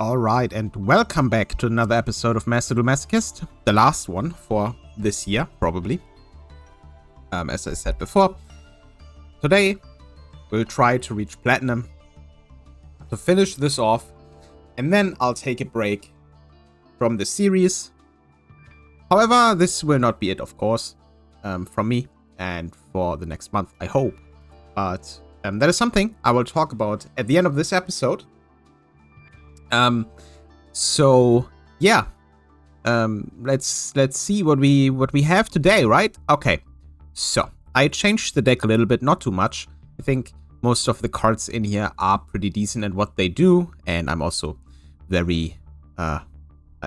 Alright, and welcome back to another episode of Masochist, the last one for this year, probably. As I said before, today we'll try to reach Platinum to finish this off, and then I'll take a break from the series. However, this will not be it, of course, from me and for the next month, I hope. But that is something I will talk about at the end of this episode. So yeah, let's see what we have today, right? Okay, so I changed the deck a little bit, not too much. I think most of the cards in here are pretty decent at what they do, and I'm also very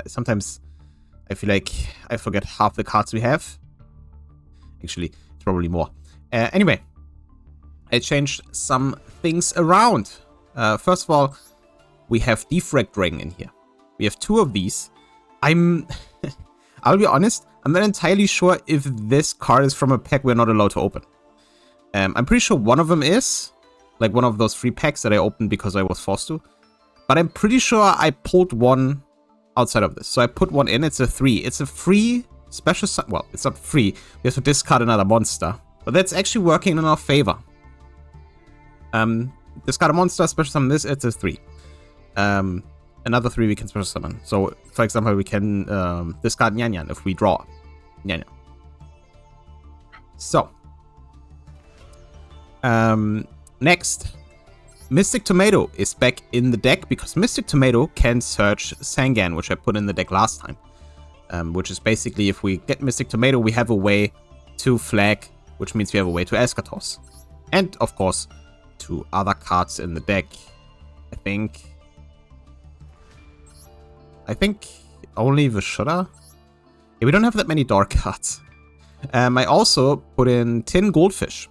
sometimes I feel like I forget half the cards we have. Actually, it's probably more. Anyway, I changed some things around. First of all, we have Defrag Dragon in here. We have two of these. I'll be honest, I'm not entirely sure if this card is from a pack we're not allowed to open. I'm pretty sure one of them is, like one of those free packs that I opened because I was forced to. But I'm pretty sure I pulled one outside of this. So I put one in, it's a 3. It's a free special, well, it's not free. We have to discard another monster. But that's actually working in our favor. Discard a monster, special summon this, it's a 3. Another 3 we can special summon. So, for example, we can discard Nyan Nyan if we draw Nyan Nyan. So, next, Mystic Tomato is back in the deck because Mystic Tomato can search Sangan, which I put in the deck last time. Which is basically, if we get Mystic Tomato, we have a way to flag, which means we have a way to Eschatos. And, of course, to other cards in the deck. I think only Vishuddha. Yeah, we don't have that many dark cards. I also put in Tin Goldfish.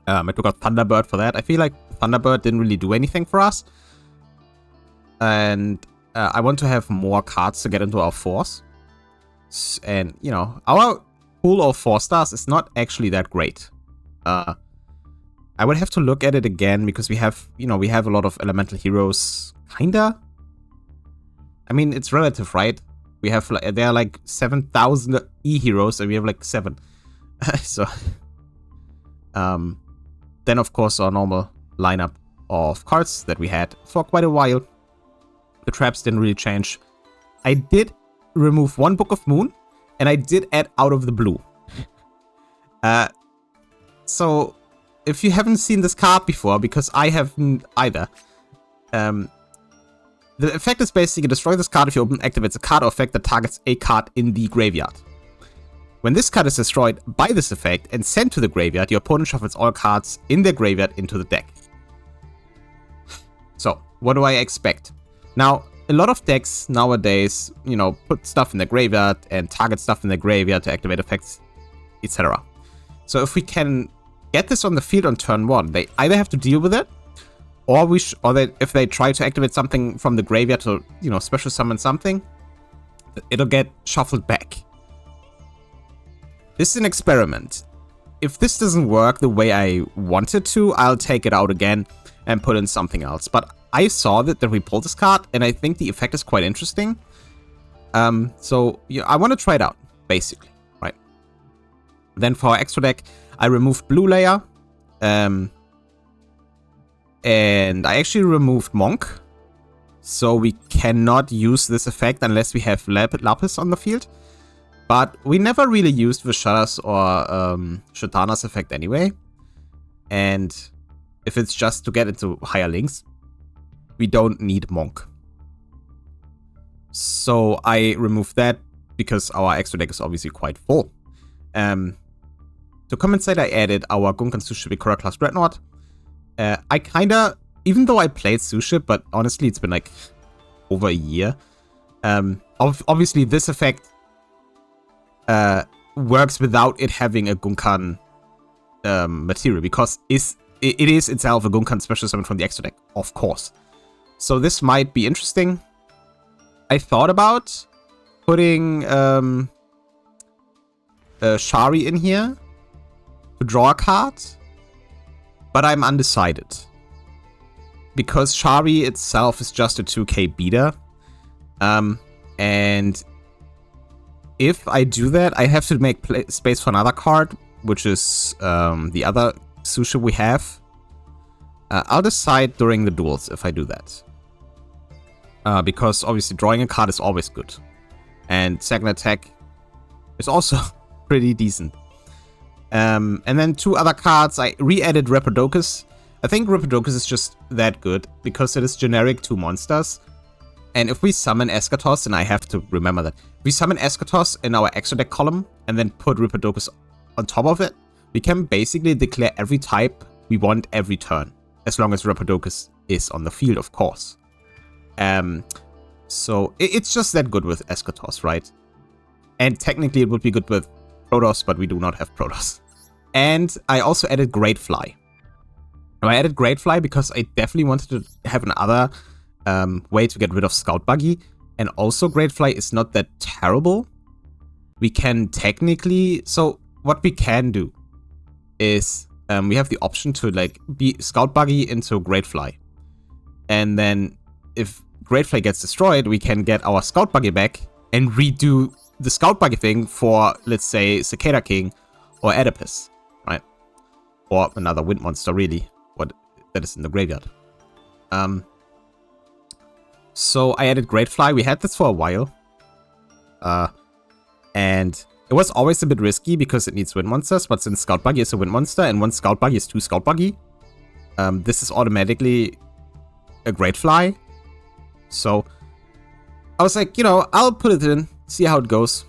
I took out Thunderbird for that. I feel like Thunderbird didn't really do anything for us. And I want to have more cards to get into our 4s. And, you know, our pool of 4 stars is not actually that great. I would have to look at it again because we have, you know, we have a lot of elemental heroes. Kinda. I mean, it's relative, right? We have, like, there are like 7,000 E-heroes and we have like 7. So, then of course our normal lineup of cards that we had for quite a while. The traps didn't really change. I did remove one Book of Moon and I did add Out of the Blue. So, if you haven't seen this card before, because I haven't either, the effect is basically destroy this card if you open activates a card or effect that targets a card in the graveyard. When this card is destroyed by this effect and sent to the graveyard, your opponent shuffles all cards in their graveyard into the deck. So, what do I expect? Now, a lot of decks nowadays, you know, put stuff in the graveyard and target stuff in the graveyard to activate effects, etc. So if we can get this on the field on turn 1, they either have to deal with it, or if they try to activate something from the graveyard to, you know, special summon something, it'll get shuffled back. This is an experiment. If this doesn't work the way I want it to, I'll take it out again and put in something else. But I saw that we pulled this card, and I think the effect is quite interesting. So yeah, I want to try it out, basically, right? Then for our extra deck, I removed Blue Layer. And I actually removed Monk. So we cannot use this effect unless we have Lapis on the field. But we never really used Vishuddha's or Shatana's effect anyway. And if it's just to get into higher links, we don't need Monk. So I removed that because our extra deck is obviously quite full. To compensate, I added our Gunkan Suship Ikora class Dreadnought. I kinda, even though I played Suship, but honestly it's been like over a year. Obviously this effect works without it having a Gunkan material, because it is itself a Gunkan special summon from the extra deck, of course. So this might be interesting. I thought about putting Shari in here to draw a card, but I'm undecided. because Shari itself is just a 2k beta, and if I do that, I have to make space for another card, which is the other Susha we have. I'll decide during the duels if I do that. Because obviously drawing a card is always good. And second attack is also pretty decent. And then 2 other cards. I re-added Reprodocus. I think Reprodocus is just that good because it is generic 2 monsters. And if we summon Eschatos, and I have to remember that, if we summon Eschatos in our extra deck column and then put Reprodocus on top of it, we can basically declare every type we want every turn, as long as Reprodocus is on the field, of course. So it's just that good with Eschatos, right? And technically it would be good with Protoss, but we do not have Protoss. And I also added Great Fly. Now I added Great Fly because I definitely wanted to have another way to get rid of Scout Buggy. And also Great Fly is not that terrible. We can technically... So what we can do is we have the option to like be Scout Buggy into Great Fly. And then if Great Fly gets destroyed, we can get our Scout Buggy back and redo the Scout Buggy thing for, let's say, Cicada King or Oedipus, right? Or another wind monster, really, what that is in the graveyard. So I added Great Fly. We had this for a while. And it was always a bit risky because it needs wind monsters, but since Scout Buggy is a wind monster and 1 Scout Buggy is 2 Scout Buggy, this is automatically a Great Fly. So I was like, you know, I'll put it in, see how it goes.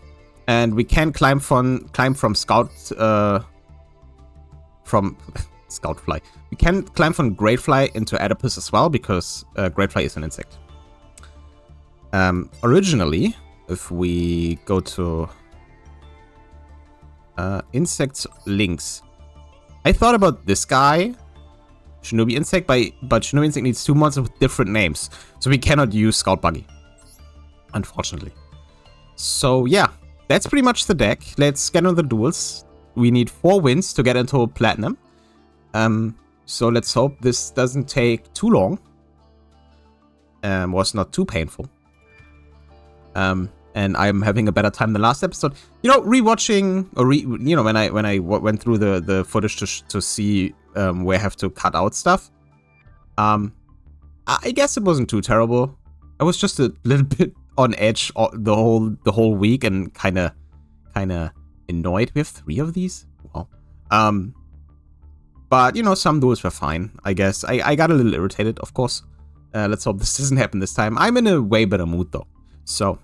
And we can climb from Scout from Scout Fly. We can climb from Great Fly into Oedipus as well, because Great Fly is an insect. Originally, if we go to insects links, I thought about this guy, Shinobi Insect, but Shinobi Insect needs 2 monsters with different names, so we cannot use Scout Buggy, unfortunately. So yeah, that's pretty much the deck. Let's get on the duels. We need 4 wins to get into Platinum. So let's hope this doesn't take too long. Was not too painful. And I'm having a better time than last episode. You know, rewatching, or you know, when I went through the footage to see where I have to cut out stuff. I guess it wasn't too terrible. I was just a little bit on edge the whole week and kind of annoyed. We have 3 of these. Wow. But you know, some duels were fine. I guess I got a little irritated, of course. Let's hope this doesn't happen this time. I'm in a way better mood though, so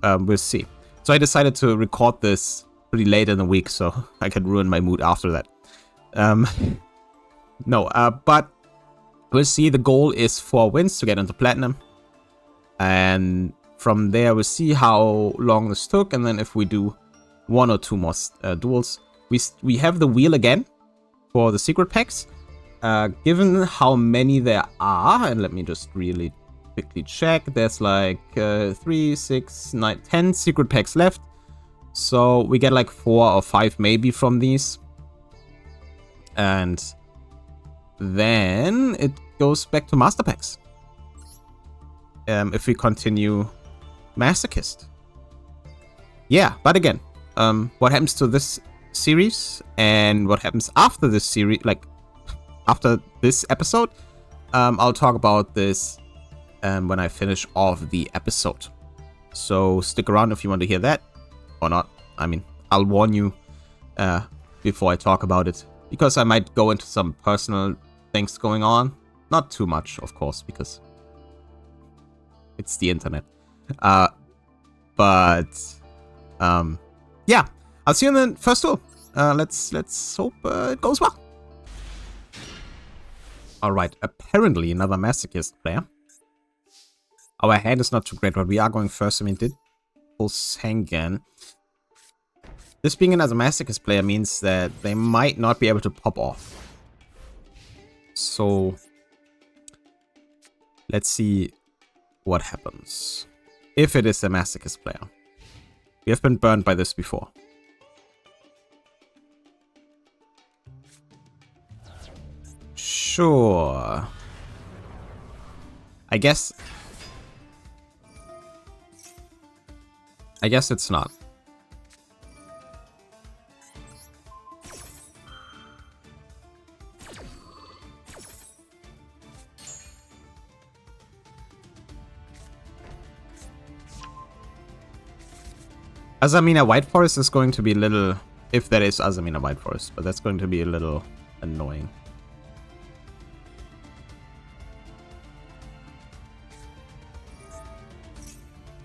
we'll see. So I decided to record this pretty late in the week so I can ruin my mood after that. But we'll see. The goal is 4 wins to get into Platinum, and from there we'll see how long this took, and then if we do 1 or 2 more duels, we have the wheel again for the secret packs. Given how many there are, and let me just really quickly check, there's like 3, 6, 9, 10 secret packs left, so we get like 4 or 5 maybe from these, and then it goes back to master packs if we continue Masochist. Yeah, but again, what happens to this series and what happens after this series, like after this episode, I'll talk about this when I finish off the episode. So stick around if you want to hear that or not. I mean, I'll warn you before I talk about it, because I might go into some personal things going on. Not too much, of course, because it's the internet. Yeah, I'll see you in the first duel. Let's hope it goes well. Alright, apparently another Masochist player. Our hand is not too great, but we are going first. I mean, did pull Sangan. This being another Masochist player means that they might not be able to pop off. So let's see what happens. If it is a Masochist player. We have been burned by this before. Sure. I guess it's not. Azamina White Forest is going to be a little... If there is Azamina White Forest, but that's going to be a little annoying.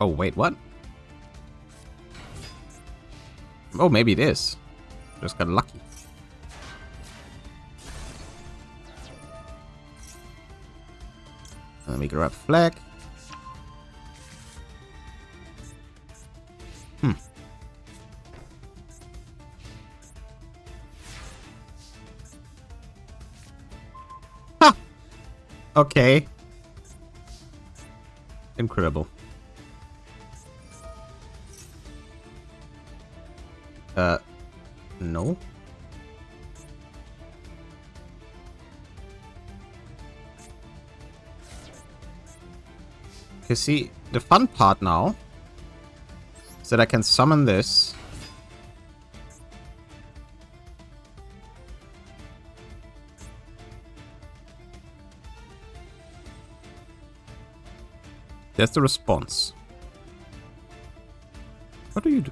Oh, wait, what? Oh, maybe it is. Just got lucky. Let me grab flag. Ha! Okay. Incredible. No. Okay, see, the fun part now is that I can summon this. There's the response. What do you do?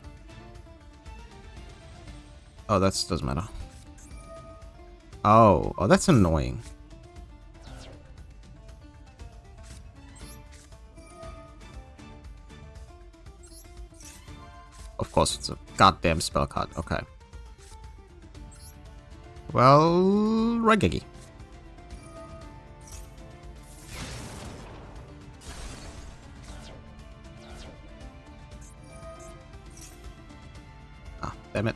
Oh, that doesn't matter. Oh, that's annoying. Of course, it's a goddamn spell card. Okay. Well, Ragigi. Ah, damn it.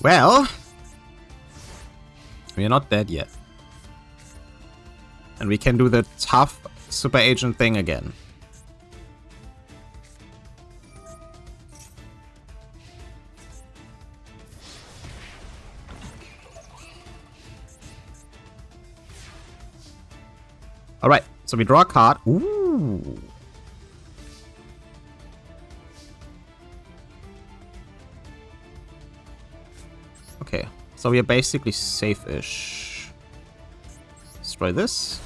Well, we're not dead yet. And we can do the tough super agent thing again. Alright, so we draw a card. Ooh. Okay, so we are basically safe-ish. Destroy this.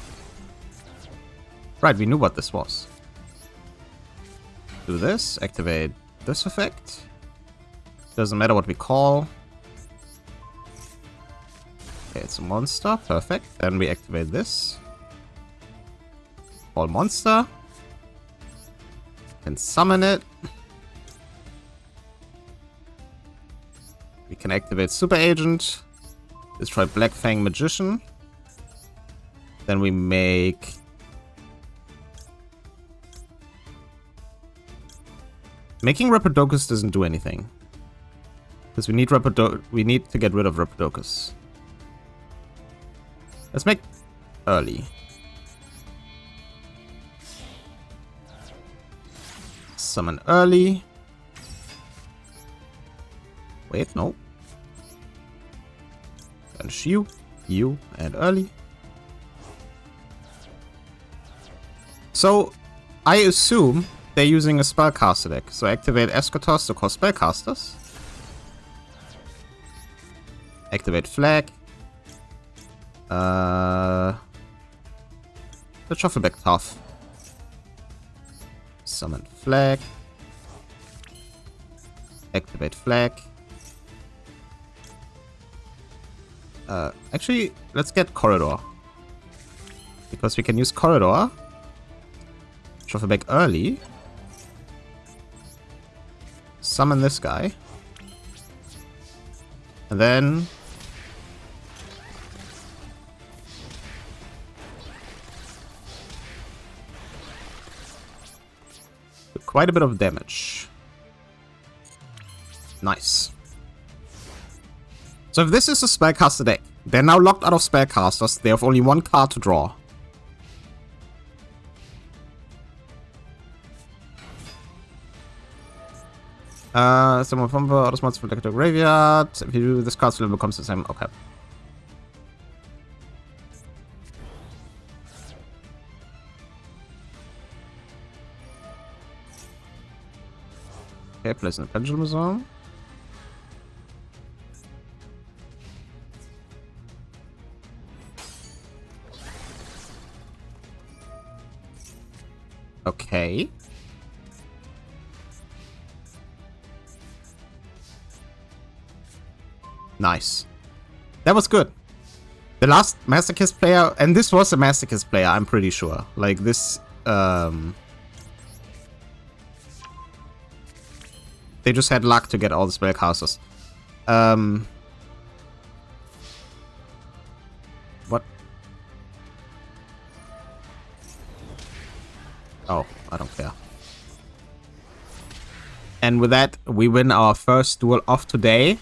Right, we knew what this was. Do this, activate this effect. Doesn't matter what we call. Okay, it's a monster, perfect. Then we activate this. Call monster. And summon it. We can activate Super Agent, destroy Black Fang Magician. Then we make... Making Rapidocus doesn't do anything. Because we need to get rid of Rapidocus. Let's make early. Summon early. Wait, no. Banish you, and early. So, I assume they're using a spellcaster deck. So activate Eschatos to call spellcasters. Activate flag. The Shuffleback Tough. Summon flag. Activate flag. Actually, let's get Corridor. Because we can use Corridor. Shuffle back early. Summon this guy. And then... do quite a bit of damage. Nice. So if this is a spellcaster deck, they're now locked out of spellcasters. They have only one card to draw. Someone from the other spots from the graveyard. If you do this card, level becomes the same. Okay. Okay, place in the pendulum zone. Okay. Nice. That was good. The last Masochist player, and this was a Masochist player, I'm pretty sure. Like this, they just had luck to get all the spellcasters. What? Oh, I don't care. And with that, we win our first duel of today.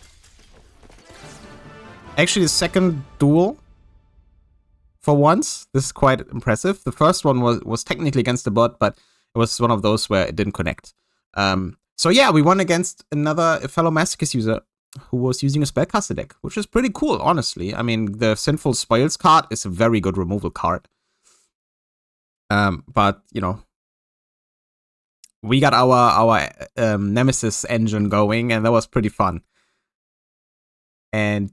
Actually, the second duel for once. This is quite impressive. The first one was technically against the bot, but it was one of those where it didn't connect. So yeah, we won against another fellow Masochist user who was using a spellcaster deck, which is pretty cool, honestly. I mean, the Sinful Spoils card is a very good removal card. But, you know, we got our Nemesis engine going, and that was pretty fun. And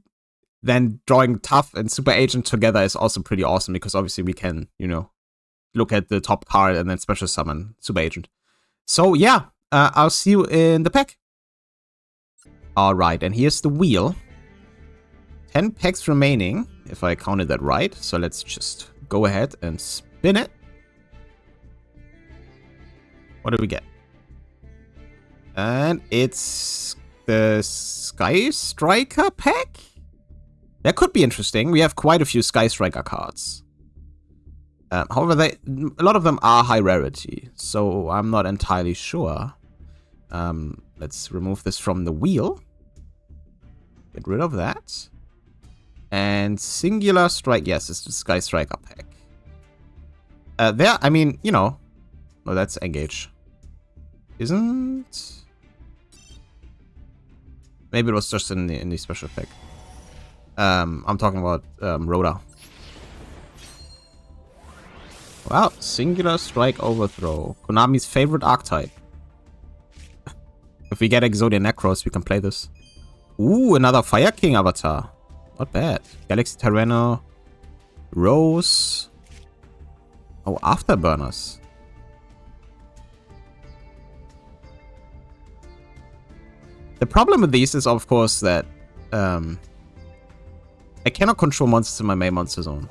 then drawing Tough and Super Agent together is also pretty awesome, because obviously we can, you know, look at the top card and then special summon Super Agent. So yeah, I'll see you in the pack. Alright, and here's the wheel. 10 packs remaining, if I counted that right. So let's just go ahead and spin it. What do we get? And it's the Sky Striker pack? That could be interesting. We have quite a few Sky Striker cards. However, a lot of them are high rarity, so I'm not entirely sure. Let's remove this from the wheel. Get rid of that. And Singular Strike, yes, it's the Sky Striker pack. I mean, you know. Oh, that's Engage. Isn't... Maybe it was just in the special pack. I'm talking about Rhoda. Wow, Singular Strike Overthrow. Konami's favorite archetype. If we get Exodia Necros, we can play this. Ooh, another Fire King avatar. Not bad. Galaxy Tyranno. Rose. Oh, Afterburners. The problem with these is, of course, that I cannot control monsters in my main monster zone.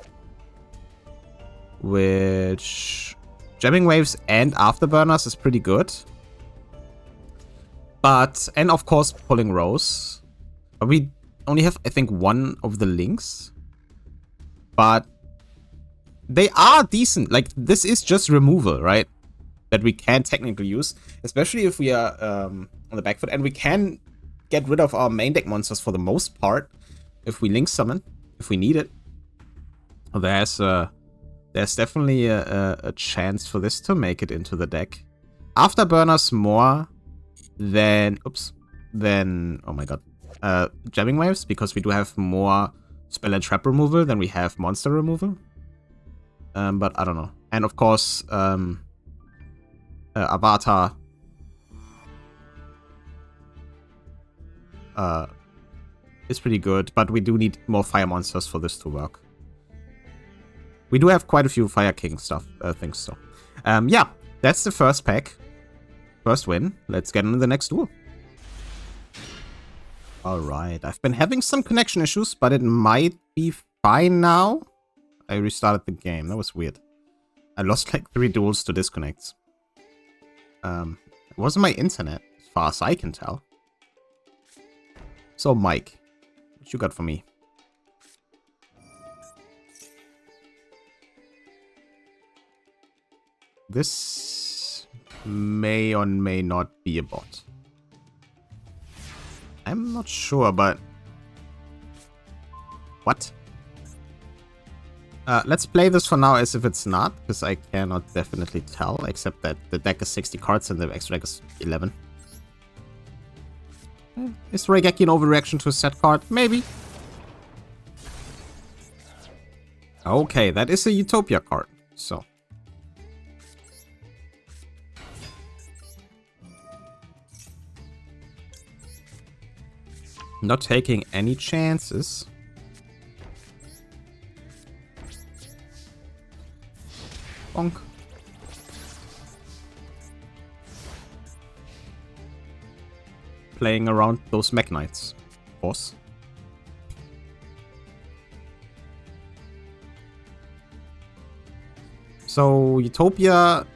Which... Jamming Waves and Afterburners is pretty good. But... And of course, pulling Rose. But we only have, I think, one of the links. But... They are decent. Like, this is just removal, right? That we can technically use. Especially if we are on the back foot. And we can get rid of our main deck monsters for the most part. If we link summon. If we need it. There's definitely a chance for this to make it into the deck. Afterburners more than... Oops. Than... Oh my god. Jamming Waves. Because we do have more spell and trap removal than we have monster removal. But I don't know. And of course... Avatar... is pretty good, but we do need more fire monsters for this to work. We do have quite a few Fire King things, so. Yeah, that's the first pack. First win. Let's get into the next duel. Alright, I've been having some connection issues, but it might be fine now. I restarted the game. That was weird. I lost like 3 duels to disconnects. It wasn't my internet, as far as I can tell. So, Mike, what you got for me? This may or may not be a bot. I'm not sure, but... What? Let's play this for now as if it's not, because I cannot definitely tell, except that the deck is 60 cards and the extra deck is 11. Is Raigeki an overreaction to a set card? Maybe. Okay, that is a Utopia card, so. Not taking any chances. Bonk. Playing around those Mech Knights, of course. So Utopia,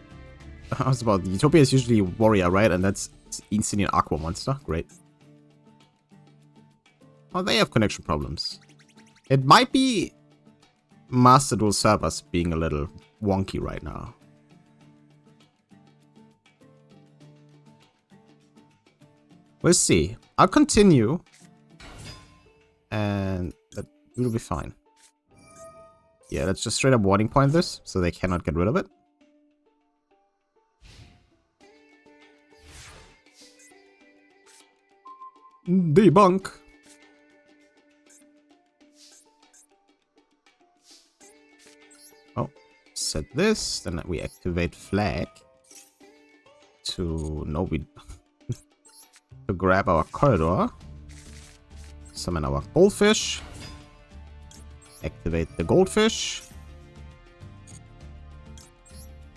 I was about Utopia is usually Warrior, right? And that's instantly an Aqua monster. Great. Oh, they have connection problems. It might be Master Duel servers being a little wonky right now. We'll see. I'll continue. And that will be fine. Yeah, let's just straight up warning point this so they cannot get rid of it. Debunk. Oh, set this. Then we activate flag to to grab our corridor. Summon our goldfish. Activate the goldfish.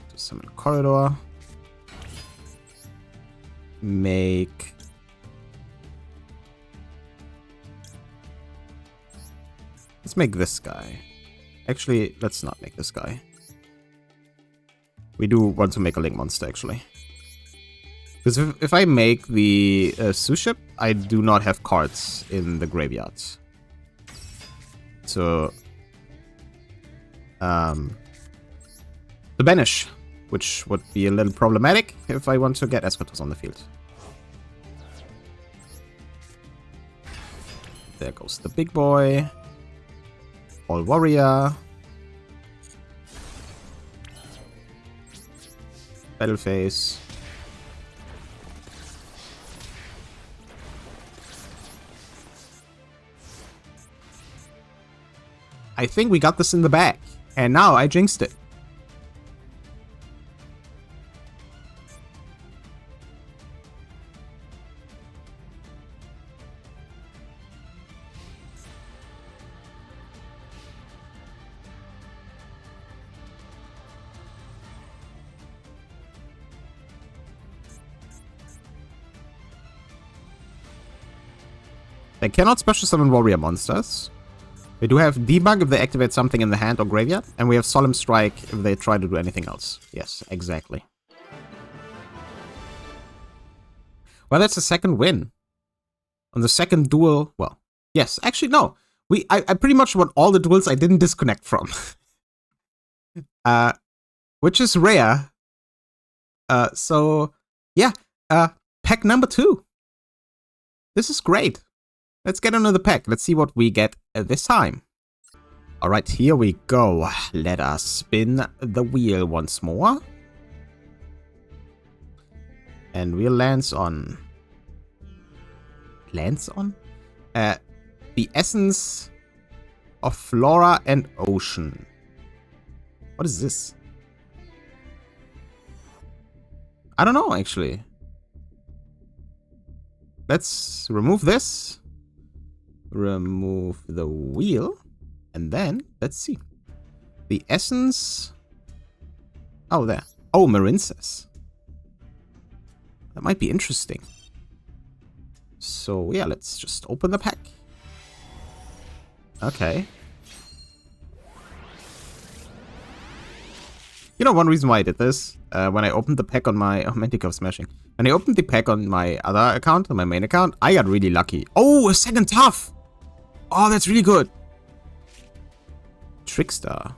To summon corridor. Make. Let's make this guy. Actually, let's not make this guy. We do want to make a link monster, actually. Because if I make the Suship, I do not have cards in the graveyard. So, to banish, which would be a little problematic if I want to get Eschatos on the field. There goes the big boy. All warrior. Battle phase. I think we got this in the bag. And now I jinxed it. They cannot special summon warrior monsters. We do have debug if they activate something in the hand or graveyard, and we have solemn strike if they try to do anything else. Yes, exactly. Well, that's the second win. On the second duel, well, yes, actually no. I pretty much won all the duels I didn't disconnect from. Which is rare. So yeah, pack number 2. This is great. Let's get another pack. Let's see what we get this time. Alright, here we go. Let us spin the wheel once more. And wheel lands on... Lands on? The essence of flora and ocean. What is this? I don't know, actually. Let's remove this. Remove the wheel. And then, let's see. The essence... Oh, there. Oh, Marincess. That might be interesting. So, yeah, let's just open the pack. Okay. You know, one reason why I did this, when I opened the pack on my... Oh, Mantic of Smashing. When I opened the pack on my other account, on my main account, I got really lucky. Oh, a second tough! Oh, that's really good. Trickster.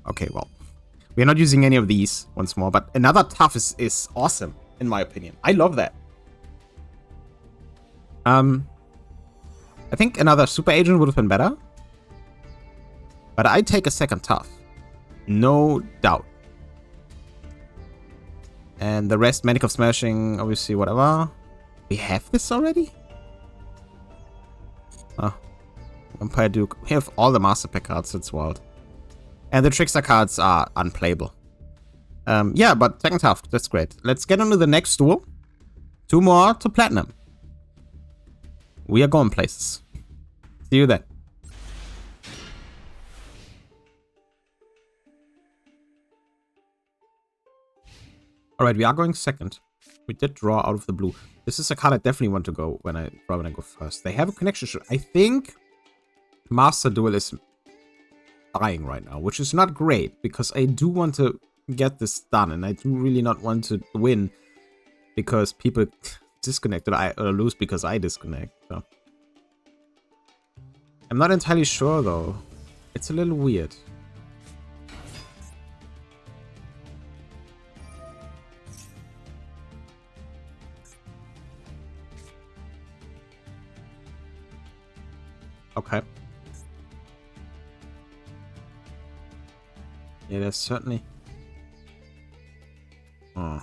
Okay, well. We're not using any of these once more, but another tough is awesome, in my opinion. I love that. I think another super agent would have been better. But I'd take a second tough. No doubt. And the rest, Manic of Smashing, obviously, whatever. We have this already? Oh. Vampire Duke. We have all the Master Pack cards, it's wild. And the Trickster cards are unplayable. Yeah, but second half, that's great. Let's get on to the next duel. 2 more to Platinum. We are going places. See you then. Alright, we are going second. We did draw out of the blue. This is a card I definitely want to go when I go first. They have a connection. I think Master Duel is dying right now, which is not great because I do want to get this done and I do really not want to win because people disconnect or lose because I disconnect. So. I'm not entirely sure though. It's a little weird. Okay. Yeah, there's certainly... Oh.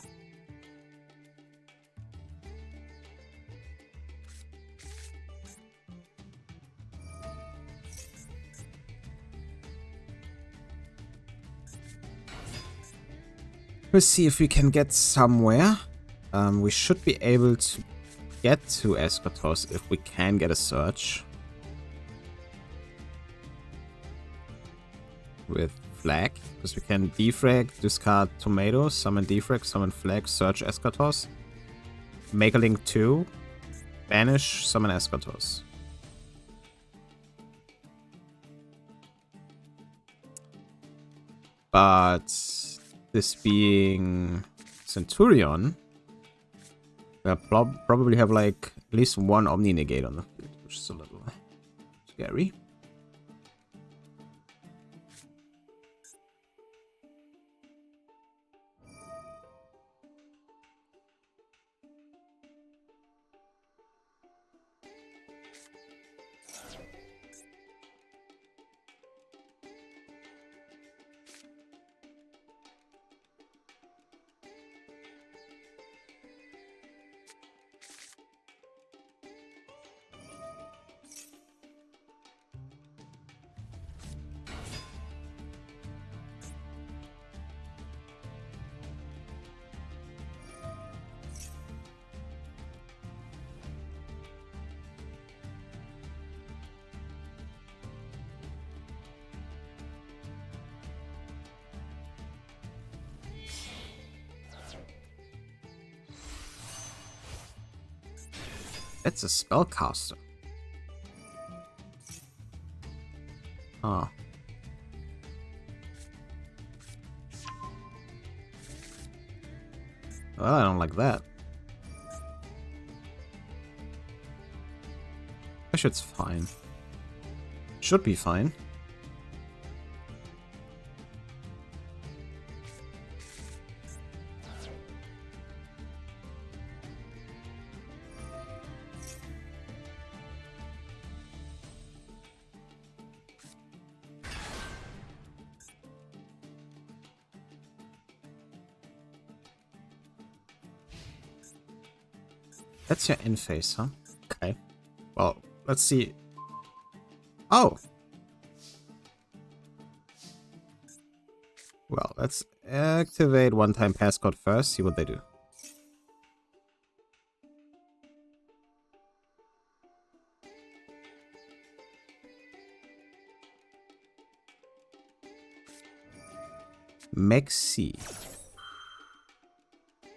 Let's see if we can get somewhere. We should be able to get to Eschatos if we can get a search. With flag, because we can defrag, discard tomato, summon defrag, summon flag, search Eschatos, make a link 2, banish, summon Eschatos. But this being Centurion, we'll probably have like at least 1 Omni negate on the field, which is a little scary. That's a spellcaster. Oh. Well, I don't like that. I should it's fine. Should be fine. That's your in-face, huh? Okay. Well, let's see. Oh! Well, let's activate one-time passcode first, see what they do. Mexi.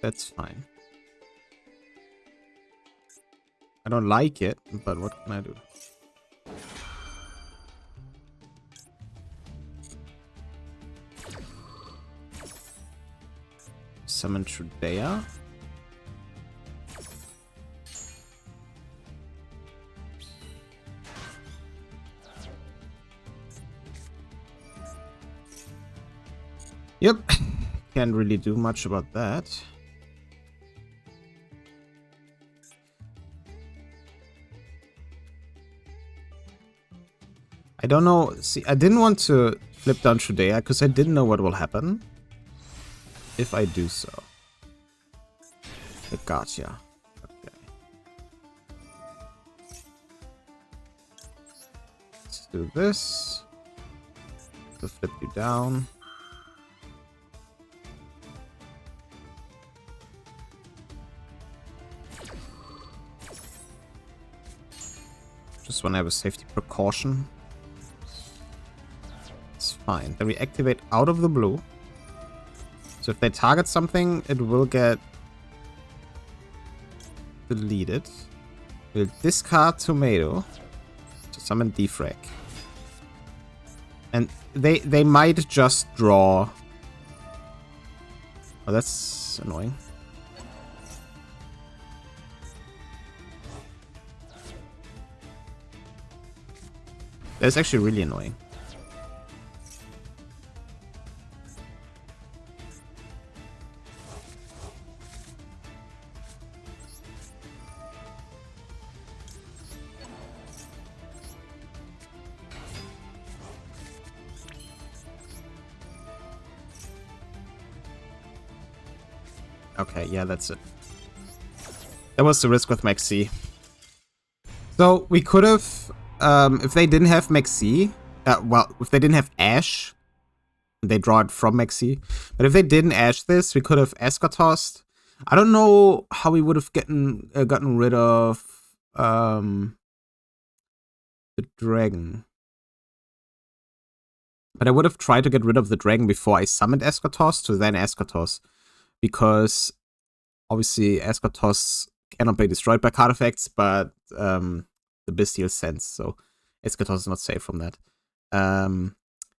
That's fine. I don't like it, but what can I do? Summon Trudea. Yep. Can't really do much about that. I don't know. See, I didn't want to flip down Trudea because I didn't know what will happen if I do so. But gotcha. Okay. Let's do this. To flip you down. Just want to have a safety precaution. It's fine. Then we activate out of the blue. So if they target something, it will get deleted. We'll discard tomato to summon defrag. And they might just draw. Oh, that's annoying. That's actually really annoying. Okay, yeah, that's it. That was the risk with Maxi. So we could have, if they didn't have Maxi, well, if they didn't have Ash, they draw it from Maxi. But if they didn't Ash this, we could have Escatossed. I don't know how we would have gotten rid of the dragon. But I would have tried to get rid of the dragon before I summoned Escatoss to then Escatoss. Because obviously Escatoss cannot be destroyed by card effects, but the Bestial Sense, so Escatoss is not safe from that.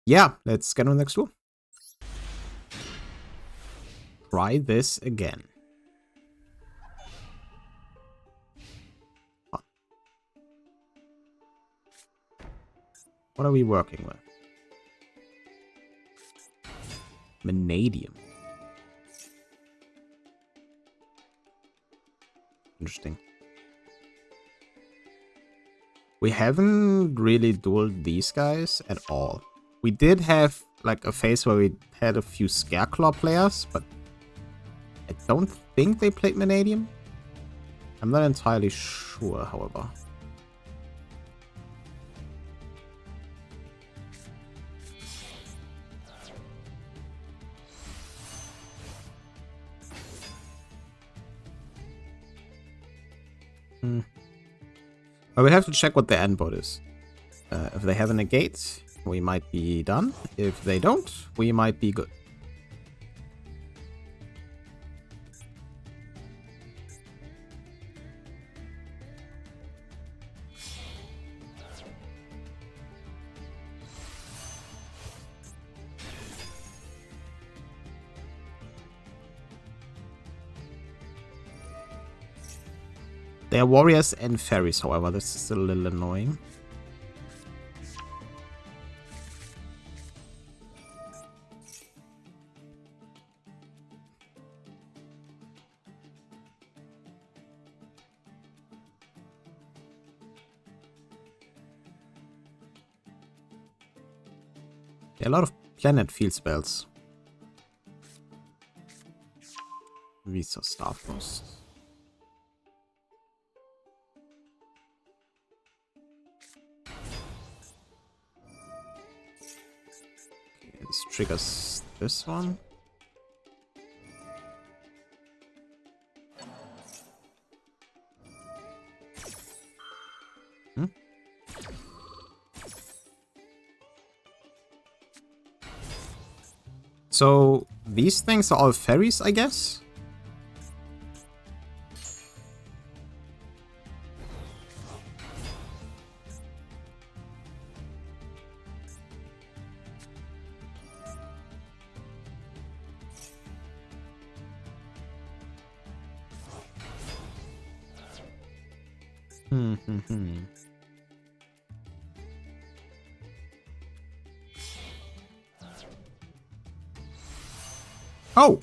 Yeah, let's get on the next tool. Try this again. Huh. What are we working with? Vanadium. Interesting. We haven't really dueled these guys at all. We did have like a phase where we had a few Scareclaw players, but I don't think they played Vanadium. I'm not entirely sure, however. But we have to check what the endboard is. If they have a negate, we might be done. If they don't, we might be good. They are warriors and fairies, however, this is a little annoying. There are a lot of planet field spells. Visa Starfrost. This triggers this one. So these things are all fairies, I guess? Oh!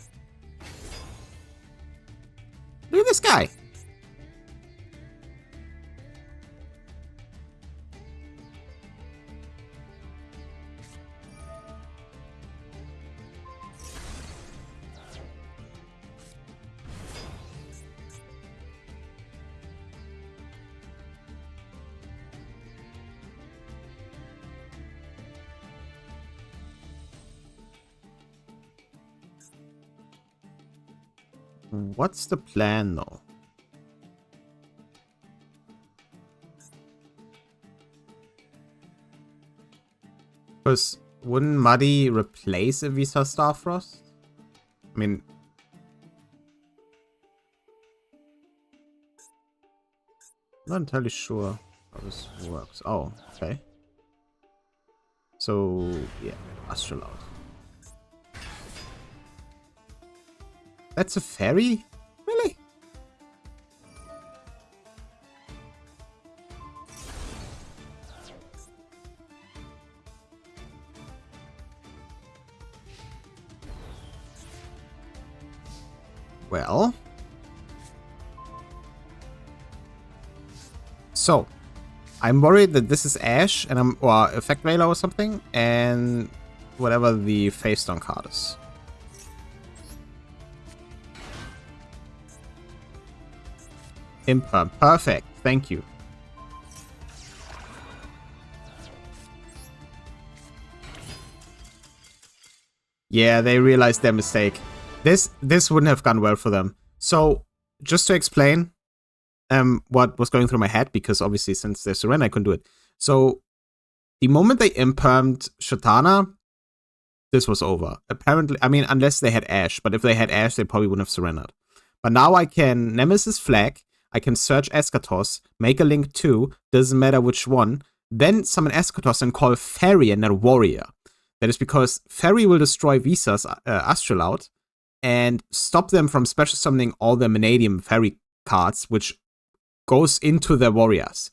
Look at this guy! What's the plan, though? Because wouldn't Muddy replace a Visa Starfrost? I mean... Not entirely sure how this works. Oh, okay. So, yeah, Astral out. That's a fairy? Really? Well. So, I'm worried that this is Ash and or Effect Veiler or something, and whatever the face down card is. Imperm. Perfect. Thank you. Yeah, they realized their mistake. This wouldn't have gone well for them. So, just to explain what was going through my head, because obviously since there's surrender, I couldn't do it. So, the moment they impermed Shatana, this was over. Apparently, I mean, unless they had Ash, but if they had Ash, they probably wouldn't have surrendered. But now I can Nemesis Flag, I can search Eschatos, make a link 2, doesn't matter which one, then summon Eschatos and call Fairy and not Warrior. That is because Fairy will destroy Visa's Astral out and stop them from special summoning all their Vanadium Fairy cards, which goes into their Warriors.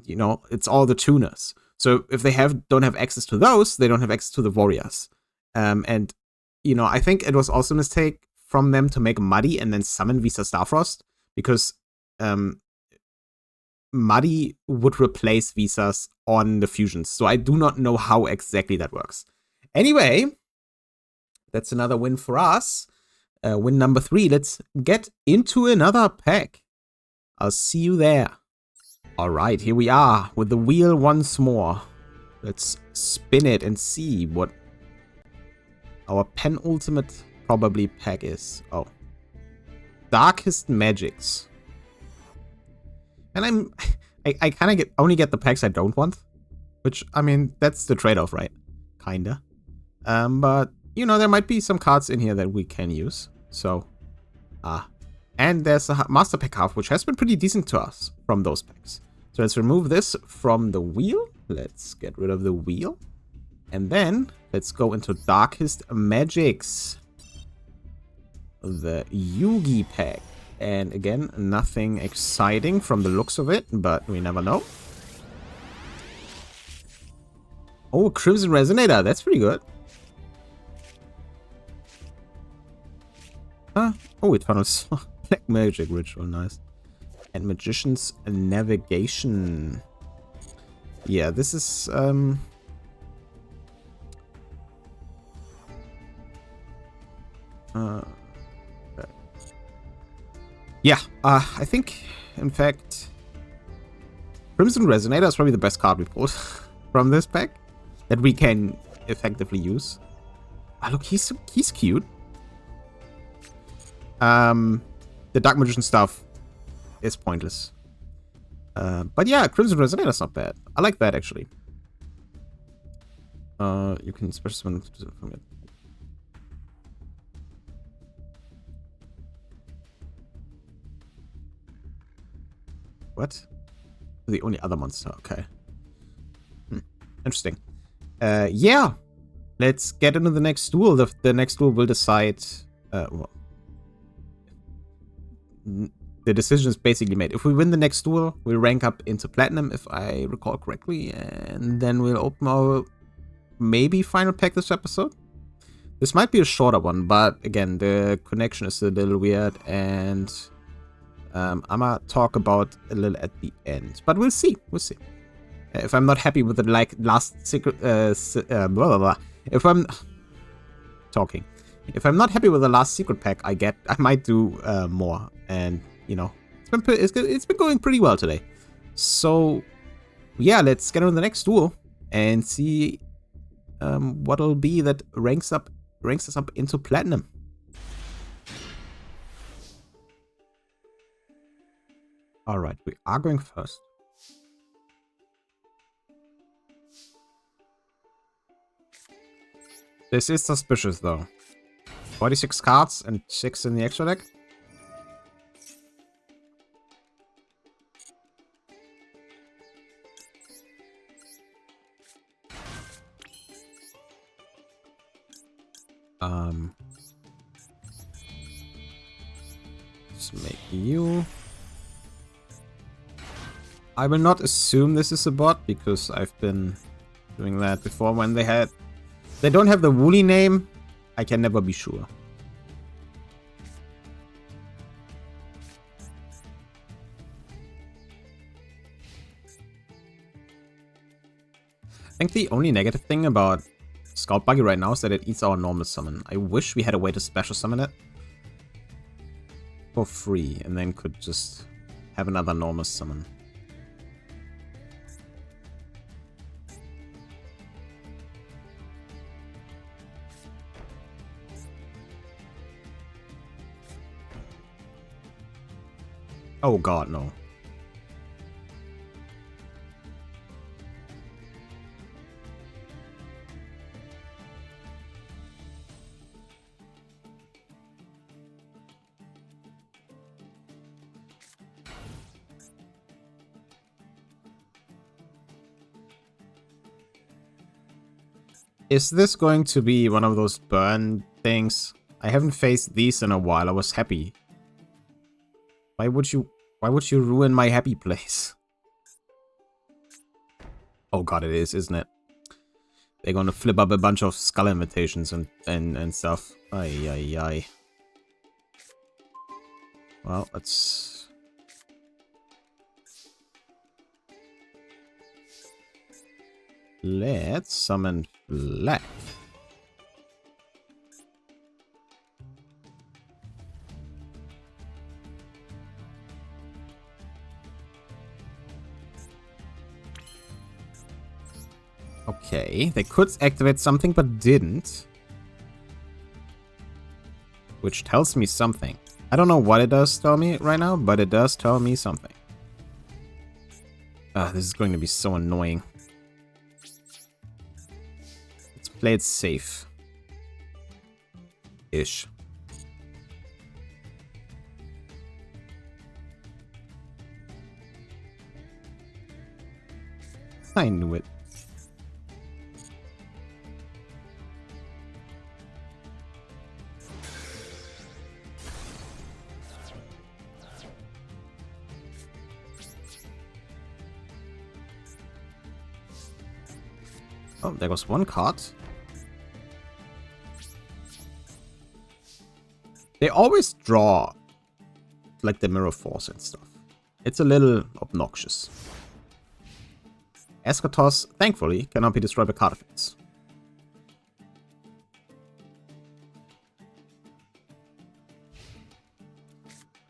You know, it's all the tuners. So if they don't have access to those, they don't have access to the Warriors. And, you know, I think it was also a mistake from them to make Muddy and then summon Visa Starfrost, because Muddy would replace Visas on the fusions. So I do not know how exactly that works. Anyway, that's another win for us. Win number 3. Let's get into another pack. I'll see you there. Alright, here we are with the wheel once more. Let's spin it and see what our penultimate probably pack is. Oh. Darkest Magics. And I kind of only get the packs I don't want. Which, I mean, that's the trade-off, right? Kinda. But, you know, there might be some cards in here that we can use. So, and there's a Master Pack half, which has been pretty decent to us from those packs. So let's remove this from the wheel. Let's get rid of the wheel. And then, let's go into Darkest Magics. The Yugi pack. And again, nothing exciting from the looks of it, but we never know. Oh, Crimson Resonator. That's pretty good. Huh? Oh, Eternal Black Magic Ritual. Nice. And Magician's Navigation. Yeah, this is... Yeah, I think, in fact, Crimson Resonator is probably the best card we pulled from this pack that we can effectively use. Ah, look, he's cute. The Dark Magician stuff is pointless. But yeah, Crimson Resonator is not bad. I like that, actually. You can special summon from it. What? The only other monster, okay. Interesting. Yeah. Let's get into the next duel. The next duel will decide... well, the decision is basically made. If we win the next duel, we'll rank up into Platinum, if I recall correctly. And then we'll open our maybe final pack this episode. This might be a shorter one, but again, the connection is a little weird. And... I'm gonna talk about a little at the end, but we'll see. We'll see. If I'm not happy with the last secret, blah, blah, blah. If I'm not happy with the last secret pack I might do more. And you know, it's been going pretty well today. So yeah, let's get on the next duel and see what'll be that ranks us up into Platinum. Alright, we are going first. This is suspicious, though. 46 cards and 6 in the extra deck. Let's make you. I will not assume this is a bot because I've been doing that before when they don't have the Woolly name. I can never be sure. I think the only negative thing about Scout Buggy right now is that it eats our normal summon. I wish we had a way to special summon it for free and then could just have another normal summon. Oh god, no. Is this going to be one of those burn things? I haven't faced these in a while. I was happy. Why would you ruin my happy place? Oh god, it is, isn't it? They're gonna flip up a bunch of skull invitations and stuff. Ay ay ay. Well, let's summon Plat. Okay, they could activate something but didn't. Which tells me something. I don't know what it does tell me right now, but it does tell me something. This is going to be so annoying. Let's play it safe. Ish. I knew it. Oh, there was one card. They always draw like the Mirror Force and stuff. It's a little obnoxious. Eschatos, thankfully, cannot be destroyed by card effects.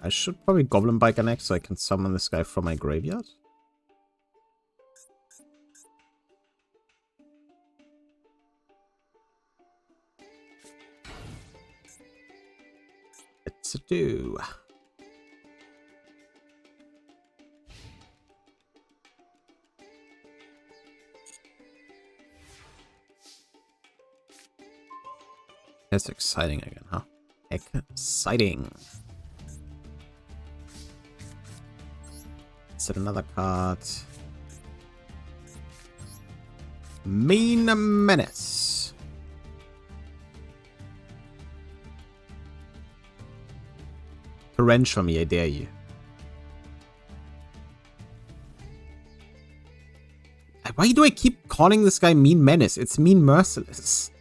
I should probably Goblin Biker next so I can summon this guy from my graveyard. Let's do. That's exciting again, huh? Exciting. Set another card. Mean Menace. Torrential me, I dare you. Why do I keep calling this guy Mean Menace? It's Mean Merciless.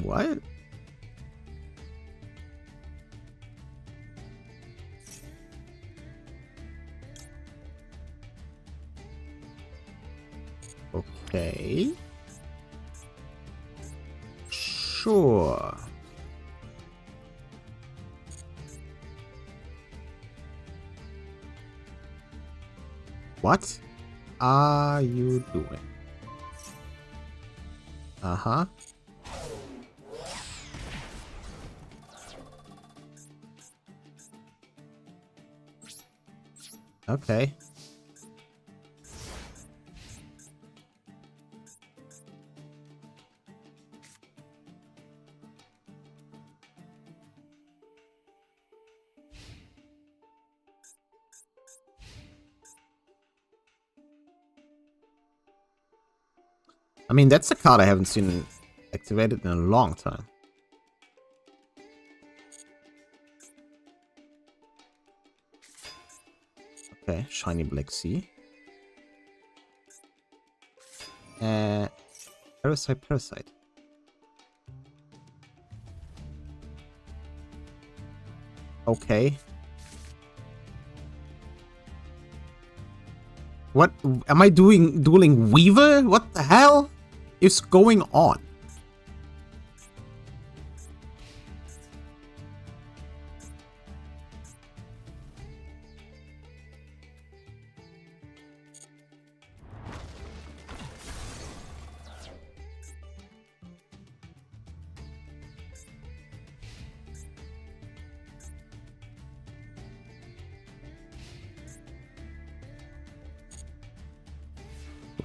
What? Okay. Sure. What are you doing? Uh-huh. Okay. I mean, that's a card I haven't seen activated in a long time. Okay, shiny Black Sea. Parasite. Okay. What am I doing? Dueling Weevil? What the hell is going on?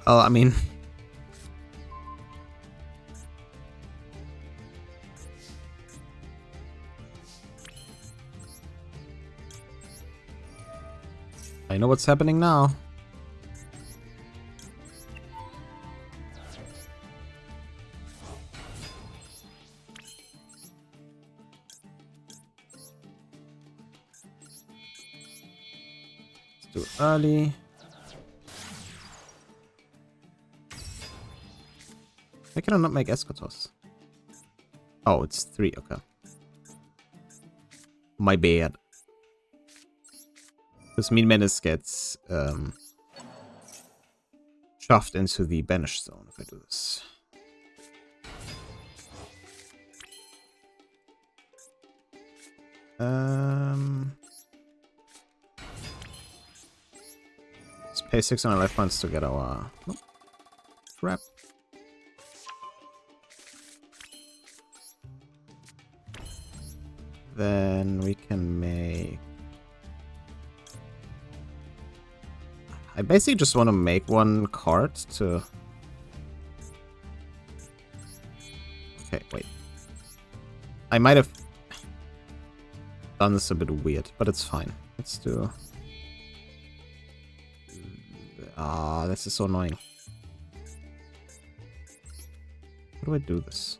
Well, I mean, I know what's happening now. It's too early. Why can I not make Eschatos? Oh, it's 3, okay. My bad. Because Mean Menace gets shoved into the banish zone if I do this. Let's pay 600 life points to get our trap. Then we can make... I basically just want to make one card to... Okay, wait. I might have done this a bit weird, but it's fine. Let's do... Ah, this is so annoying. How do I do this?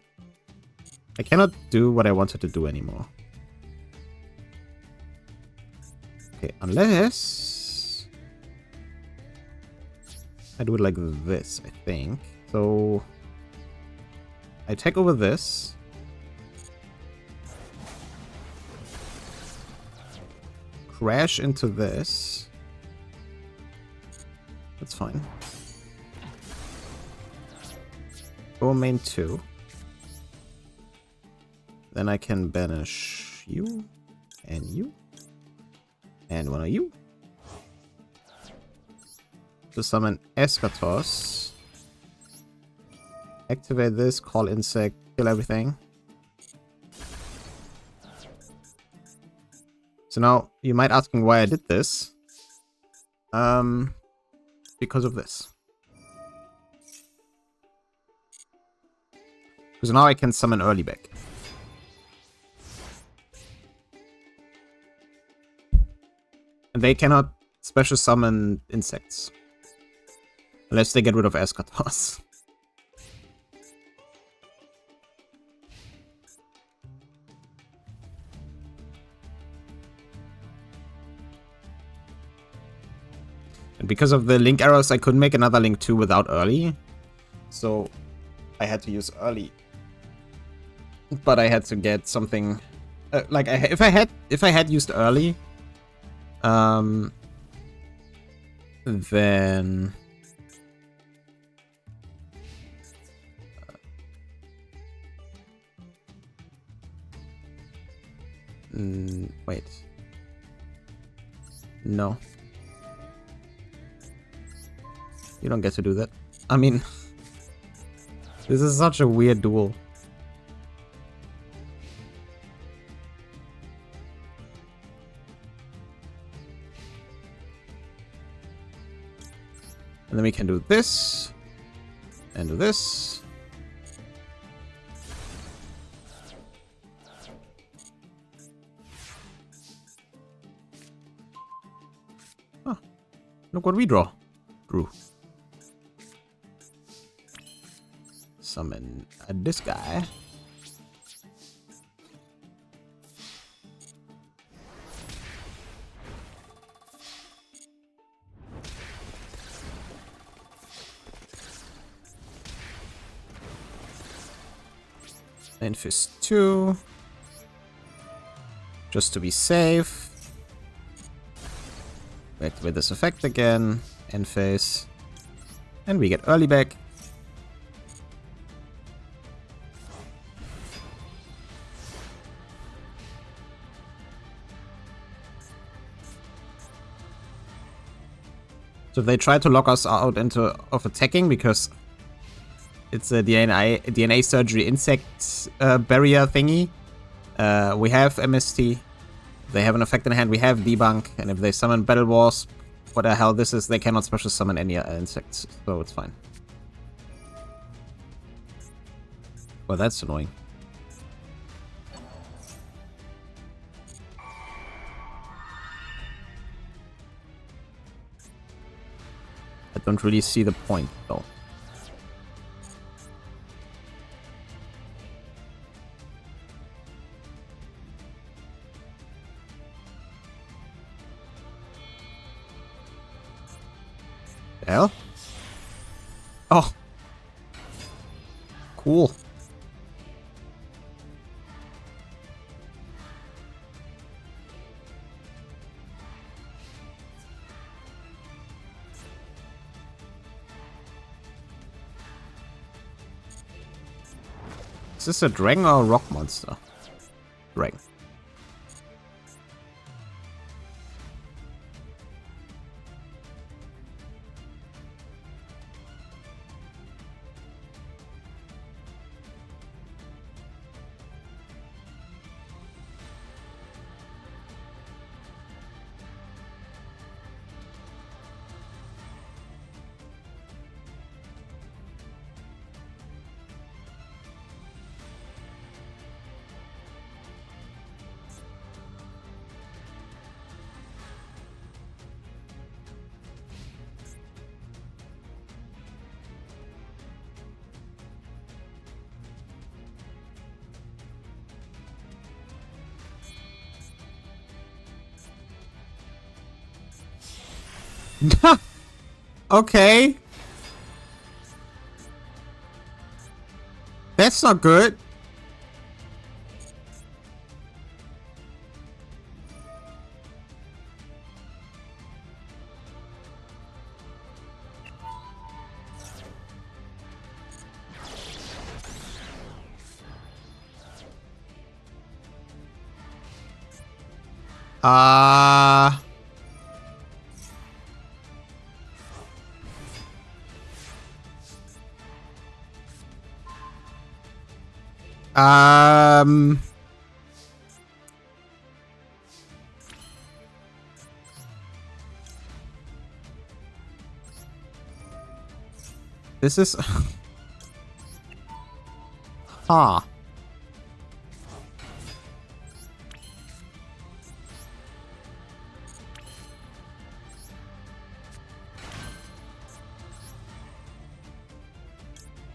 I cannot do what I wanted to do anymore. Okay, unless... I do it like this, I think. So... I take over this. Crash into this. That's fine. Go main 2. Then I can banish you. And you. And one of you. To summon Eschatos. Activate this, call insect, kill everything. So now, you might ask me why I did this. Because of this. Because now I can summon early back. And they cannot special summon insects. Unless they get rid of Eschatos. And because of the link errors, I couldn't make another link 2 without early. So I had to use early. But I had to get something like if I had used early, then wait, no. You don't get to do that. I mean, this is such a weird duel. And then we can do this. And do this. Oh, look what we drew. Summon this guy. And Fist 2. Just to be safe. Activate this effect again. End phase. And we get early back. So they try to lock us out of attacking because it's a DNA surgery insect barrier thingy. We have MST. They have an effect in hand. We have debunk, and if they summon Battle Wasp, what the hell this is, they cannot special summon any insects, so it's fine. Well, that's annoying. I don't really see the point, though. The hell? Oh. Cool. Is this a dragon or a rock monster? Dragon. Okay. That's not good. This is... Huh.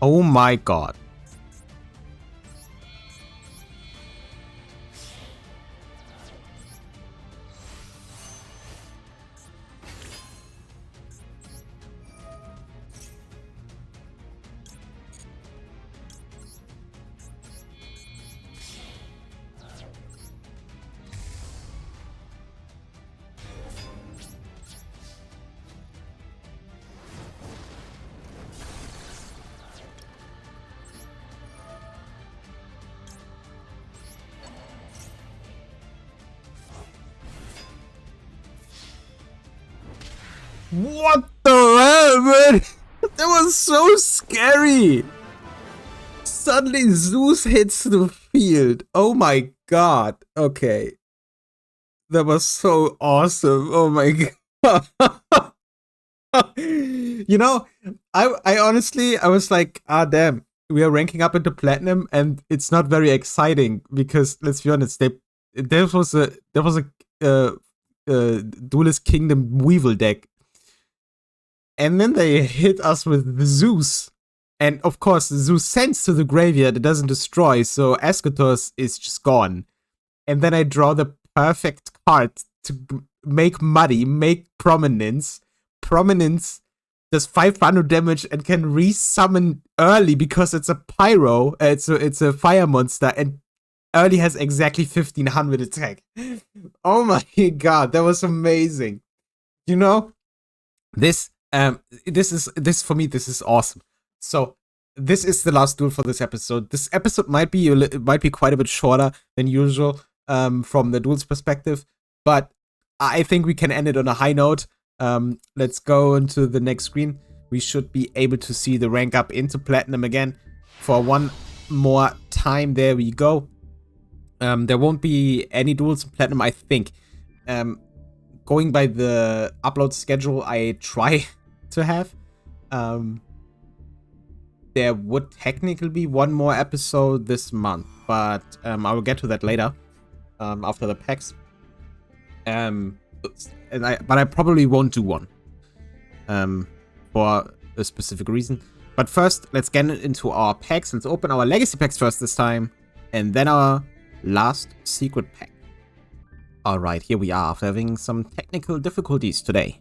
Oh my god. What the hell, man? That was so scary. Suddenly Zeus hits the field. Oh my god. Okay. That was so awesome. Oh my god. You know, I honestly, I was like, ah, damn, we are ranking up into platinum, and it's not very exciting because let's be honest, there was a Duelist Kingdom Weevil deck, and then they hit us with the Zeus, and of course, the Zeus sends to the graveyard, it doesn't destroy, so Eschatos is just gone, and then I draw the perfect card to make muddy, make prominence. Prominence does 500 damage and can resummon early because it's a pyro. It's a fire monster, and early has exactly 1500 attack. Oh my god, that was amazing. You know, this for me, this is awesome. So this is the last duel for this episode. This episode might be quite a bit shorter than usual from the duels perspective, but I think we can end it on a high note. Let's go into the next screen. We should be able to see the rank up into platinum again for one more time. There we go. There won't be any duels in platinum, I think. Going by the upload schedule I try to have, there would technically be one more episode this month, but I will get to that later, after the packs. But I probably won't do one, for a specific reason. But first, let's get into our packs. Let's open our legacy packs first this time, and then our last secret pack. Alright, here we are after having some technical difficulties today.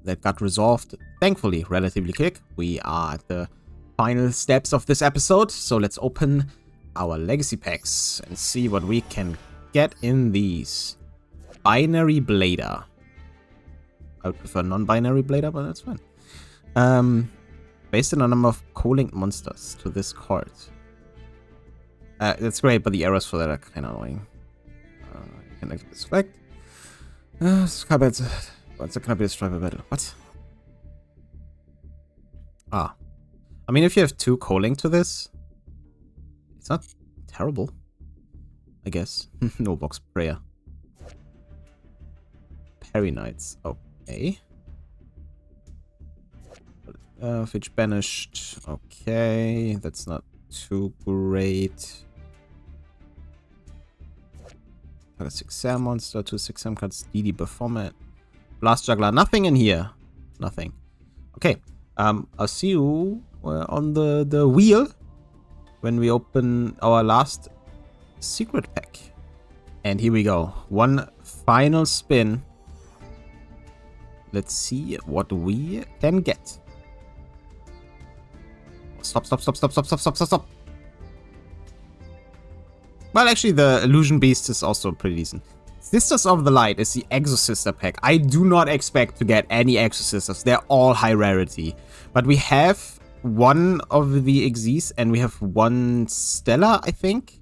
That got resolved, thankfully, relatively quick. We are at the final steps of this episode, so let's open our legacy packs and see what we can get in these. Binary Blader. I would prefer non-binary Blader, but that's fine. Based on a number of co-linked monsters to this card. That's great, but the errors for that are kind of annoying. You can activate this effect. What's cannot be destroyed by battle? What? Ah. I mean, if you have two co-linked to this, it's not terrible, I guess. No box prayer. Perry Knights. Okay. Fitch banished. Okay. That's not too great. Got a 6-Sam monster, 2 6-Sam cards, DD format. Blast Juggler. Nothing in here. Nothing. Okay. I'll see you on the wheel when we open our last secret pack. And here we go. One final spin. Let's see what we can get. Stop. Well, actually, the Illusion Beast is also pretty decent. Sisters of the Light is the Exorcister pack. I do not expect to get any Exorcisters. They're all high rarity. But we have one of the Xyz and we have one Stella, I think.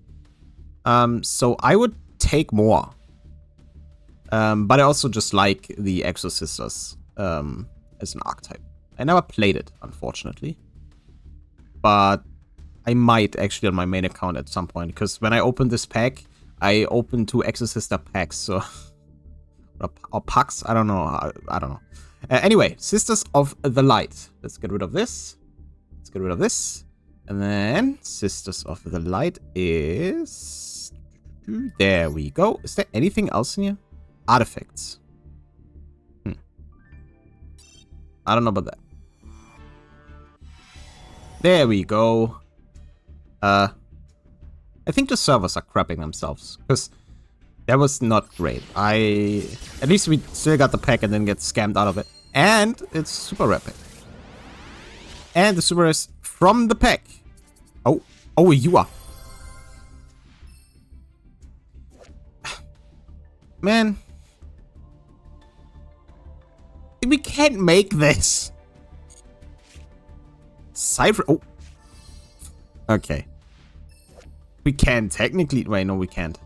So I would take more. But I also just like the Exorcisters as an archetype. I never played it, unfortunately. But I might actually on my main account at some point. Because when I opened this pack, I opened 2 Exorcister packs. So or packs? I don't know. I don't know. Anyway, Sisters of the Light. Let's get rid of this. Let's get rid of this. And then Sisters of the Light is... There we go. Is there anything else in here? Artifacts. I don't know about that. There we go. I think the servers are crapping themselves. Because that was not great. At least we still got the pack and then get scammed out of it. And it's super rapid. And the super is from the pack. Oh, you are. Man. We can't make this. Cypher. Oh. Okay. We can technically. Wait, no, we can't.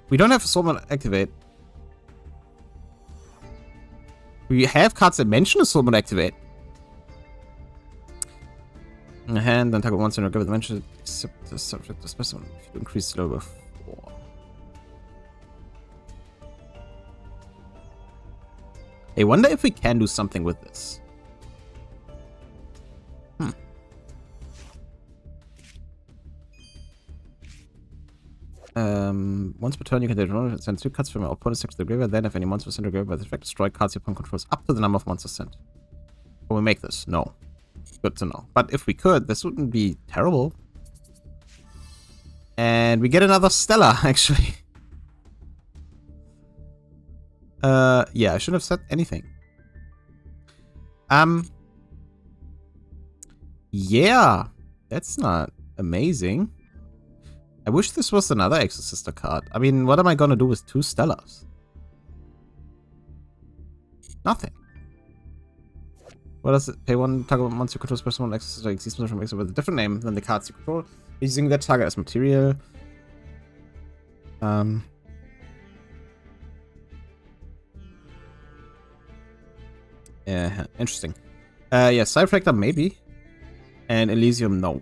We don't have Soulman activate. We have cards that mention a Soulman activate. In the hand, then target once and give it the mention except the subject of specimen if you increase the level by 4. I wonder if we can do something with this. Once per turn, you can send 2 cards from your opponent's deck to the graveyard. Then, if any monsters sent to the graveyard by the effect, destroy cards your opponent controls up to the number of monsters sent. Can we make this? No. Good to know. But if we could, this wouldn't be terrible. And we get another Stellar, actually. Yeah, I shouldn't have said anything. Yeah, that's not amazing. I wish this was another Exorcister card. I mean, what am I gonna do with 2 Stellars? Nothing. What does it pay 1 target monster you control special one Exorcister exists from Exorcister with a different name than the cards you control, using that target as material. Yeah, interesting. Yeah, Cypher maybe. And Elysium, no.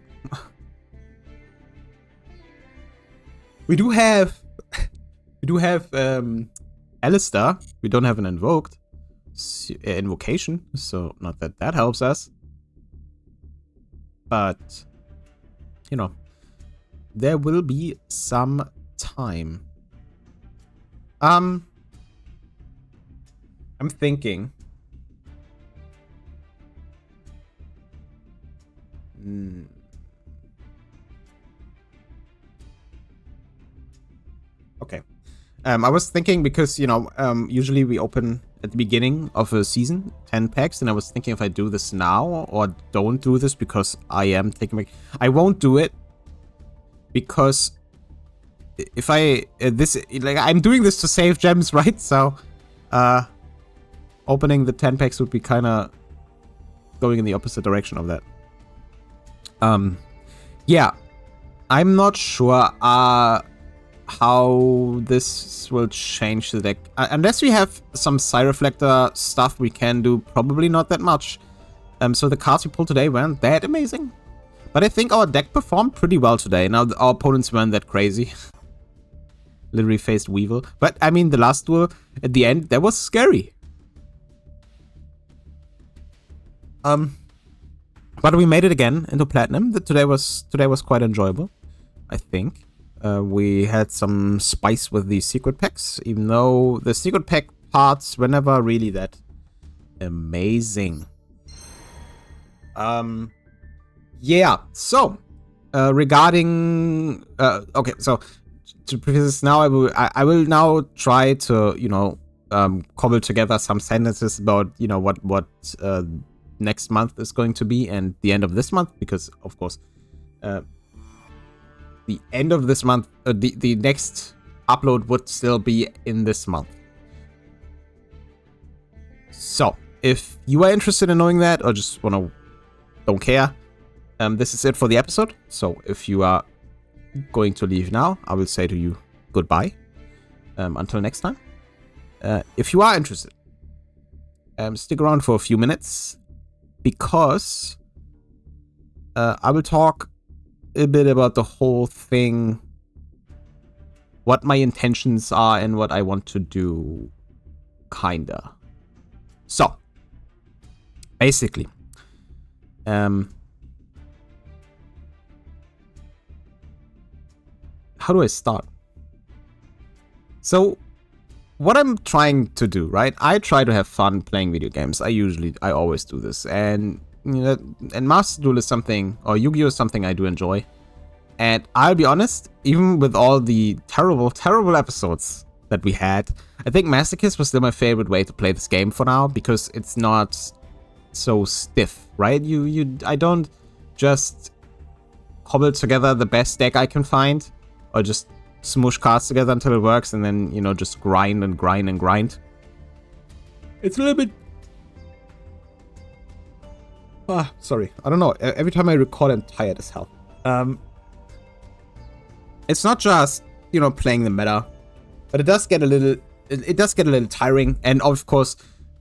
We do have Alistair. We don't have an invoked invocation, so not that that helps us. But you know, there will be some time. I'm thinking. Okay. I was thinking because, you know, usually we open at the beginning of a season 10 packs, and I was thinking if I do this now or don't do this because I am taking back. I won't do it because if I I'm doing this to save gems, right? So opening the 10 packs would be kind of going in the opposite direction of that. Yeah, I'm not sure how this will change the deck. Unless we have some Reflector stuff we can do, probably not that much. So the cards we pulled today weren't that amazing. But I think our deck performed pretty well today. Now, our opponents weren't that crazy. Literally faced Weevil. But, I mean, the last duel, at the end, that was scary. But we made it again into Platinum. Today was quite enjoyable, I think. We had some spice with the secret packs, even though the secret pack parts were never really that amazing. Yeah, so regarding okay, so to preface this now, I will now try to, you know, cobble together some sentences about, you know, what next month is going to be and the end of this month, because of course the end of this month, the next upload would still be in this month. So if you are interested in knowing that or just don't care, this is it for the episode. So if you are going to leave now, I will say to you goodbye until next time. If you are interested, stick around for a few minutes, because I will talk a bit about the whole thing, what my intentions are and what I want to do, kinda. So, basically, how do I start? So, what I'm trying to do, right? I try to have fun playing video games. I always do this. And, you know, and Master Duel is something, or Yu-Gi-Oh! Is something I do enjoy. And I'll be honest, even with all the terrible, terrible episodes that we had, I think Masochist was still my favorite way to play this game for now, because it's not so stiff, right? I don't just cobble together the best deck I can find, or just smoosh cards together until it works, and then, you know, just grind and grind and grind. It's a little bit... sorry. I don't know. Every time I record, I'm tired as hell. It's not just, you know, playing the meta, but it does get a little tiring. And of course,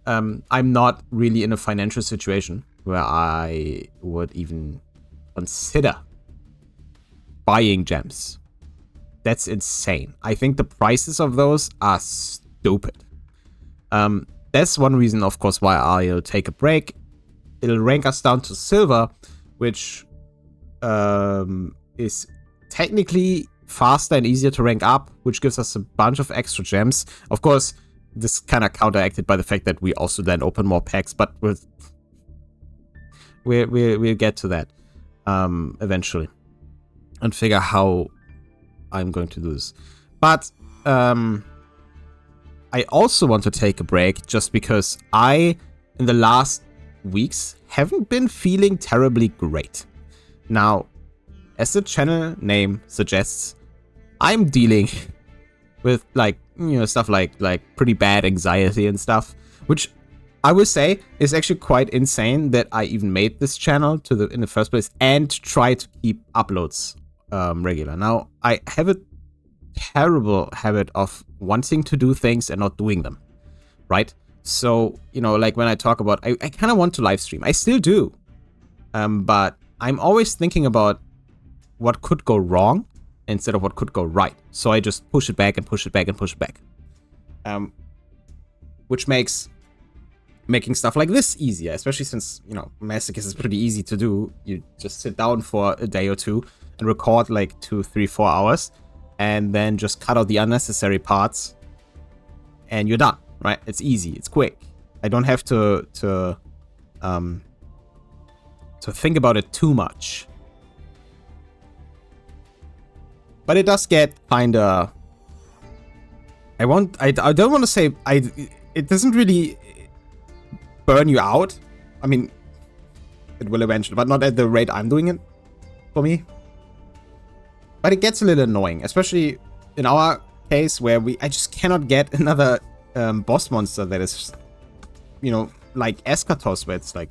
I'm not really in a financial situation where I would even consider buying gems. That's insane. I think the prices of those are stupid. that's one reason, of course, why I'll take a break. It'll rank us down to silver, which is technically faster and easier to rank up, which gives us a bunch of extra gems. Of course, this kind of counteracted by the fact that we also then open more packs, but we'll get to that eventually and figure how I'm going to do this. But I also want to take a break just because I, in the last weeks, haven't been feeling terribly great. Now, as the channel name suggests, I'm dealing with, like, you know, stuff like pretty bad anxiety and stuff, which I would say is actually quite insane that I even made this channel in the first place and try to keep uploads regular. Now, I have a terrible habit of wanting to do things and not doing them, right? So, you know, like when I talk about, I kind of want to live stream. I still do. But I'm always thinking about what could go wrong instead of what could go right. So I just push it back and push it back and push it back. Which makes making stuff like this easier, especially since, you know, Masochist is pretty easy to do. You just sit down for a day or two and record like 2, 3, 4 hours and then just cut out the unnecessary parts and you're done, right? It's easy, it's quick. I don't have to think about it too much. But it does get kinda, I don't want to say, it doesn't really burn you out. I mean, it will eventually, but not at the rate I'm doing it for me. But it gets a little annoying, especially in our case where I just cannot get another boss monster that is, you know, like Eschatos, where it's like,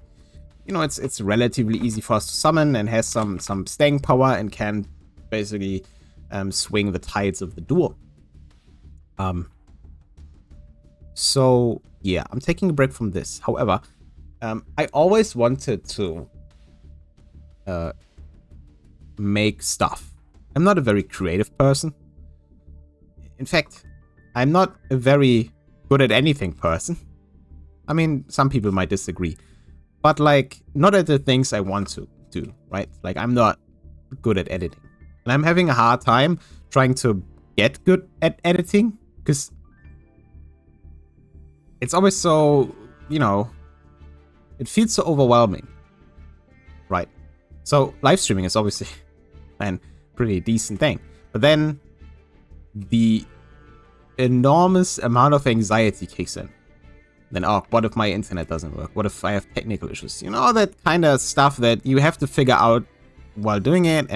you know, it's relatively easy for us to summon and has some staying power and can basically swing the tides of the duel. So yeah, I'm taking a break from this. However, I always wanted to make stuff. I'm not a very creative person. In fact, I'm not a very good at anything person. I mean, some people might disagree. But, like, not at the things I want to do, right? Like, I'm not good at editing. And I'm having a hard time trying to get good at editing. Because it's always so, you know, it feels so overwhelming. Right? So, live streaming is obviously a pretty decent thing. But then, the enormous amount of anxiety kicks in. Then, oh, what if my internet doesn't work? What if I have technical issues? You know, that kind of stuff that you have to figure out while doing it.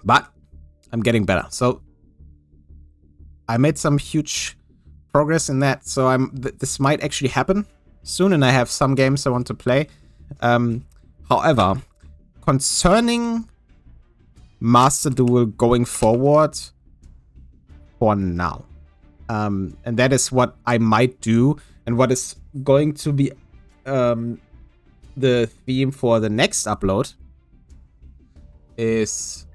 But I'm getting better. So I made some huge progress in that. So this might actually happen soon, and I have some games I want to play. However, concerning Master Duel going forward, for now. And that is what I might do, and what is going to be the theme for the next upload is,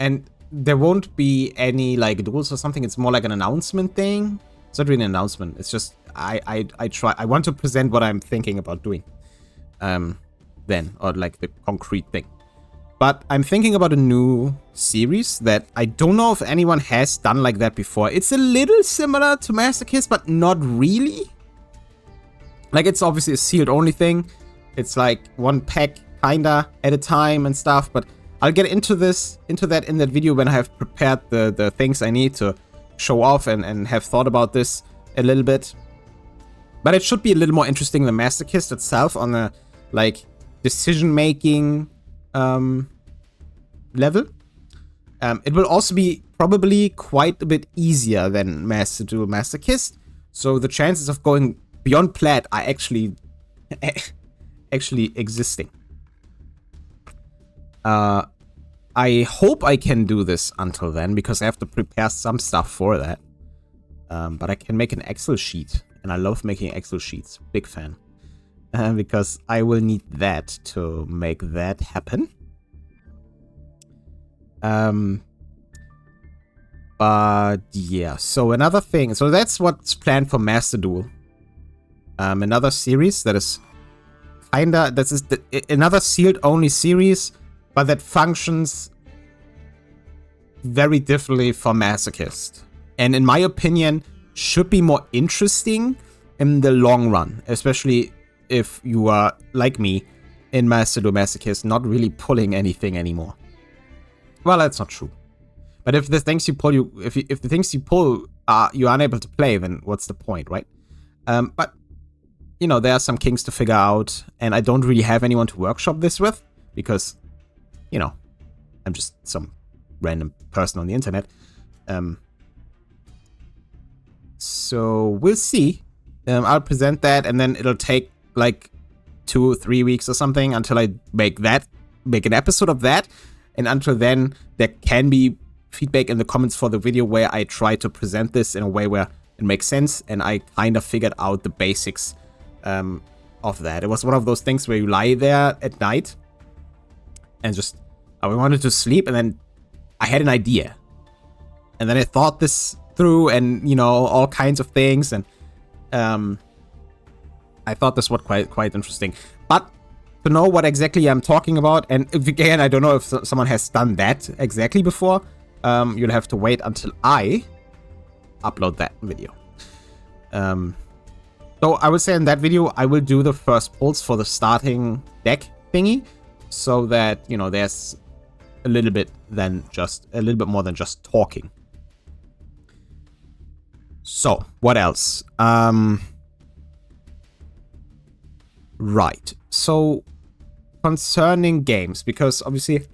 and there won't be any like duels or something. It's more like an announcement thing. It's not really an announcement. It's just I want to present what I'm thinking about doing then, or like the concrete thing. But I'm thinking about a new series that I don't know if anyone has done like that before. It's a little similar to Masochist, but not really. Like, it's obviously a sealed only thing. It's like one pack kinda at a time and stuff. But I'll get into that in that video when I have prepared the things I need to show off and have thought about this a little bit. But it should be a little more interesting than Masochist itself on a like decision-making level. It will also be probably quite a bit easier than Masochist, so the chances of going beyond Plat are actually existing. I hope I can do this until then, because I have to prepare some stuff for that. But I can make an Excel sheet, and I love making Excel sheets. Big fan. Because I will need that to make that happen. But yeah, so another thing. So that's what's planned for Master Duel. Another series that is kinda, another sealed only series, but that functions very differently for Masochist. And in my opinion, should be more interesting in the long run, especially if you are, like me, in Master Duel Masochist, not really pulling anything anymore. Well, that's not true. But if the things you pull, if the things you pull are you're unable to play, then what's the point, right? But you know, there are some kinks to figure out, and I don't really have anyone to workshop this with because, you know, I'm just some random person on the internet. So we'll see. I'll present that, and then it'll take like 2 or 3 weeks or something until I make an episode of that. And until then, there can be feedback in the comments for the video where I try to present this in a way where it makes sense, and I kind of figured out the basics of that. It was one of those things where you lie there at night and just, I wanted to sleep, and then I had an idea. And then I thought this through, and, you know, all kinds of things, and I thought this was quite interesting. But to know what exactly I'm talking about, and if, again, I don't know if someone has done that exactly before, you'll have to wait until I upload that video. So I would say in that video, I will do the first pulls for the starting deck thingy, so that, you know, there's a little bit more than just talking. So what else? Right. So concerning games, because obviously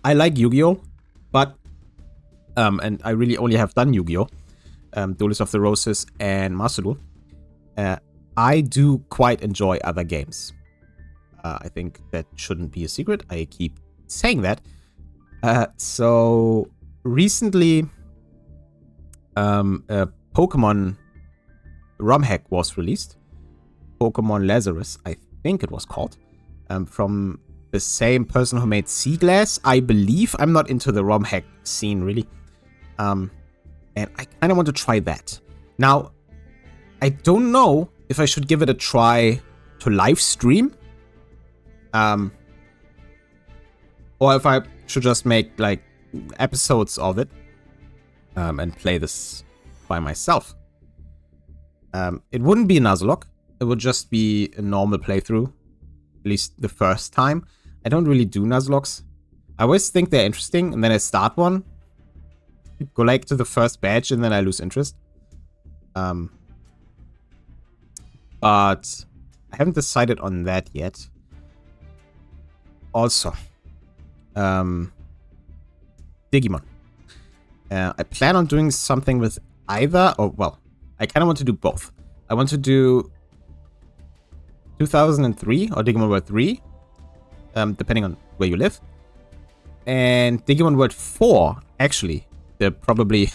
I like Yu-Gi-Oh, but and I really only have done Yu-Gi-Oh, Duelist of the Roses and Master Duel. I do quite enjoy other games. I think that shouldn't be a secret. I keep saying that. So recently, a Pokemon ROM hack was released. Pokemon Lazarus, I think it was called, from the same person who made Sea Glass, I believe. I'm not into the ROM hack scene really, and I kind of want to try that. Now, I don't know if I should give it a try to live stream, or if I should just make like episodes of it, and play this by myself. It wouldn't be a Nuzlocke. It would just be a normal playthrough, at least the first time. I don't really do Nuzlocks. I always think they're interesting, and then I start one, go like to the first badge, and then I lose interest. But I haven't decided on that yet. Also, Digimon. I plan on doing something with either, or well, I kind of want to do both. I want to do 2003 or Digimon World 3, depending on where you live. And Digimon World 4, actually, the probably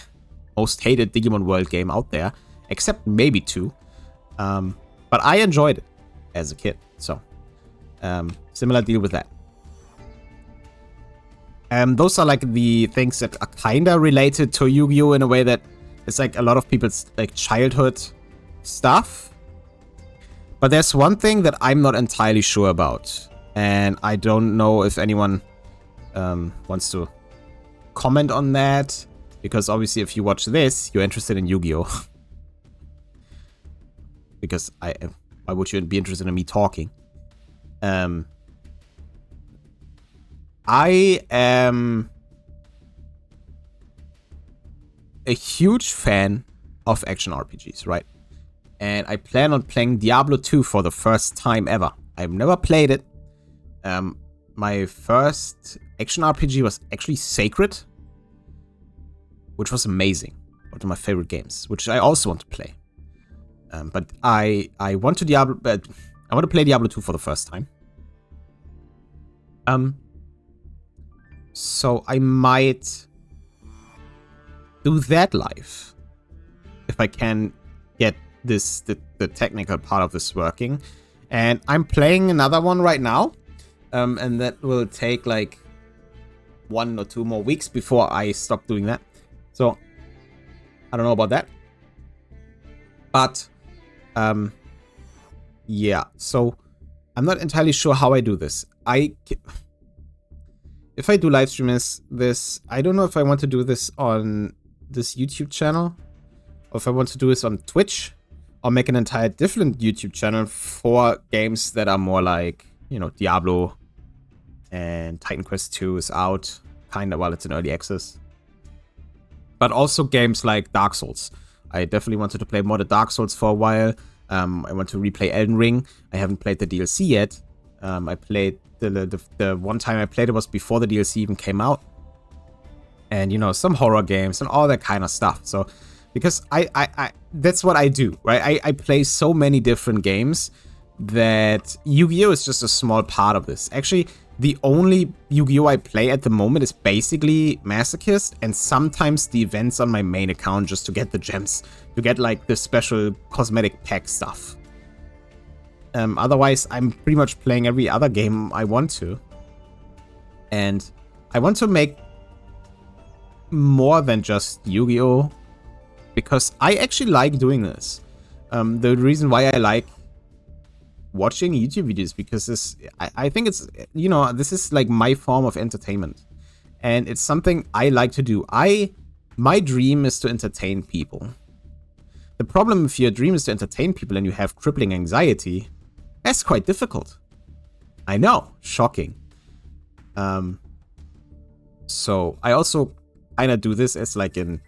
most hated Digimon World game out there, except maybe 2. But I enjoyed it as a kid, so similar deal with that. Those are like the things that are kind of related to Yu-Gi-Oh! In a way that it's like a lot of people's like childhood stuff. But there's one thing that I'm not entirely sure about, and I don't know if anyone wants to comment on that, because obviously if you watch this, you're interested in Yu-Gi-Oh! Because why would you be interested in me talking? I am a huge fan of action RPGs, right? And I plan on playing Diablo 2 for the first time ever. I've never played it. My first action RPG was actually Sacred, which was amazing. One of my favorite games, which I also want to play. But I want to I want to play Diablo 2 for the first time. So I might do that live if I can get the technical part of this working. And I'm playing another one right now, and that will take like 1 or 2 more weeks before I stop doing that. So I don't know about that. But yeah, so I'm not entirely sure how I do this. If I do live streams this, I don't know if I want to do this on this YouTube channel, or if I want to do this on Twitch, or make an entire different YouTube channel for games that are more like, you know, Diablo and Titan Quest 2 is out, kind of, while it's in early access. But also games like Dark Souls. I definitely wanted to play more the Dark Souls for a while. I want to replay Elden Ring. I haven't played the DLC yet. I played the one time I played it was before the DLC even came out. And, you know, some horror games and all that kind of stuff. So, because I that's what I do, right? I play so many different games that Yu-Gi-Oh! Is just a small part of this. Actually, the only Yu-Gi-Oh! I play at the moment is basically Masochist, and sometimes the events on my main account just to get the gems, to get like the special cosmetic pack stuff. Otherwise, I'm pretty much playing every other game I want to. And I want to make more than just Yu-Gi-Oh! Because I actually like doing this. The reason why I like watching YouTube videos, because I think it's, you know, this is like my form of entertainment. And it's something I like to do. My dream is to entertain people. The problem if your dream is to entertain people and you have crippling anxiety, that's quite difficult. I know, shocking. So I also kind of do this as like a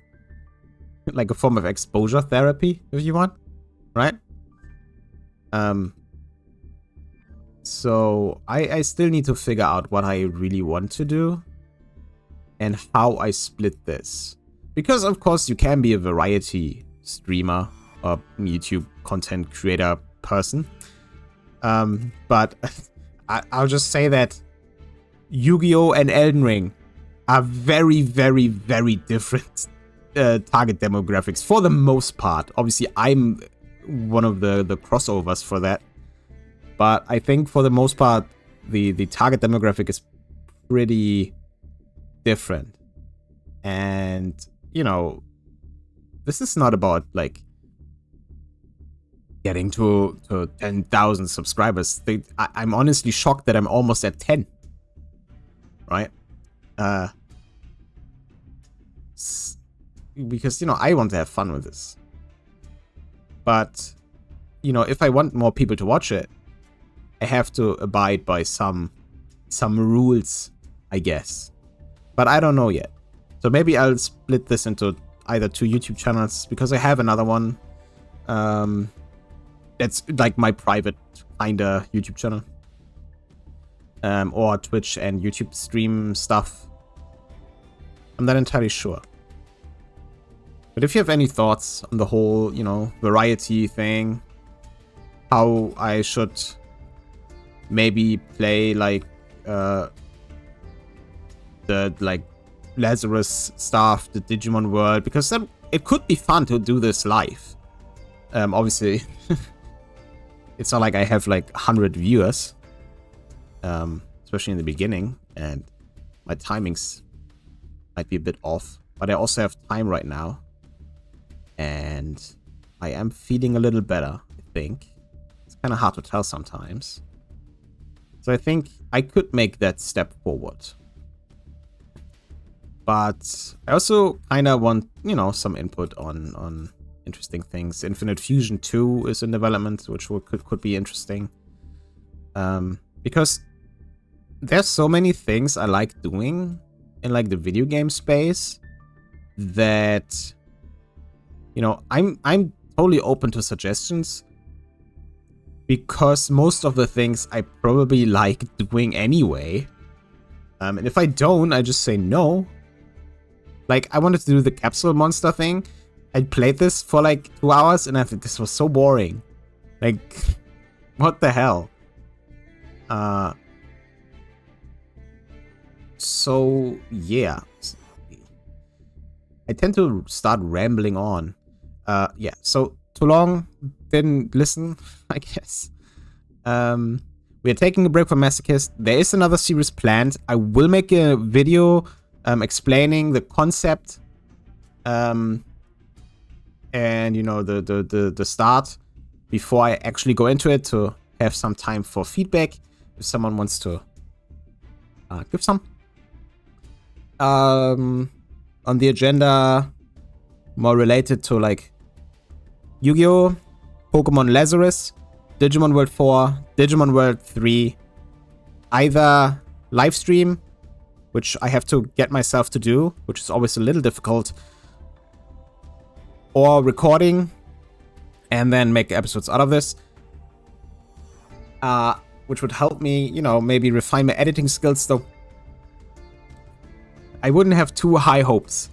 form of exposure therapy, if you want, right? So I still need to figure out what I really want to do and how I split this. Because of course you can be a variety streamer or YouTube content creator person. But I'll just say that Yu-Gi-Oh! And Elden Ring are very, very, very different target demographics for the most part. Obviously, I'm one of the crossovers for that. But I think for the most part, the target demographic is pretty different. And, you know, this is not about, like, getting to 10,000 subscribers. I'm honestly shocked that I'm almost at 10. Right? Because, you know, I want to have fun with this. But, you know, if I want more people to watch it, I have to abide by some rules, I guess. But I don't know yet. So maybe I'll split this into either 2 YouTube channels, because I have another one. That's like my private kinda YouTube channel. Or Twitch and YouTube stream stuff. I'm not entirely sure. But if you have any thoughts on the whole, you know, variety thing, how I should maybe play like the like Lazarus stuff, the Digimon world, because then it could be fun to do this live. Obviously, it's not like I have like 100 viewers, especially in the beginning, and my timings might be a bit off. But I also have time right now, and I am feeling a little better, I think. It's kind of hard to tell sometimes. So I think I could make that step forward. But I also kind of want, you know, some input on interesting things. Infinite Fusion 2 is in development, which could be interesting. Because there's so many things I like doing in like the video game space that, you know, I'm totally open to suggestions, because most of the things I probably like doing anyway. And if I don't, I just say no. Like, I wanted to do the capsule monster thing. I played this for like 2 hours and I thought this was so boring. Like, what the hell? So, yeah. I tend to start rambling on. Yeah, so too long, didn't listen, I guess. We are taking a break from Masochist. There is another series planned. I will make a video explaining the concept And, you know, the start before I actually go into it to have some time for feedback if someone wants to give some. On the agenda, more related to like Yu-Gi-Oh!, Pokemon Lazarus, Digimon World 4, Digimon World 3, either live stream, which I have to get myself to do, which is always a little difficult, or recording and then make episodes out of this, which would help me, you know, maybe refine my editing skills, though I wouldn't have too high hopes.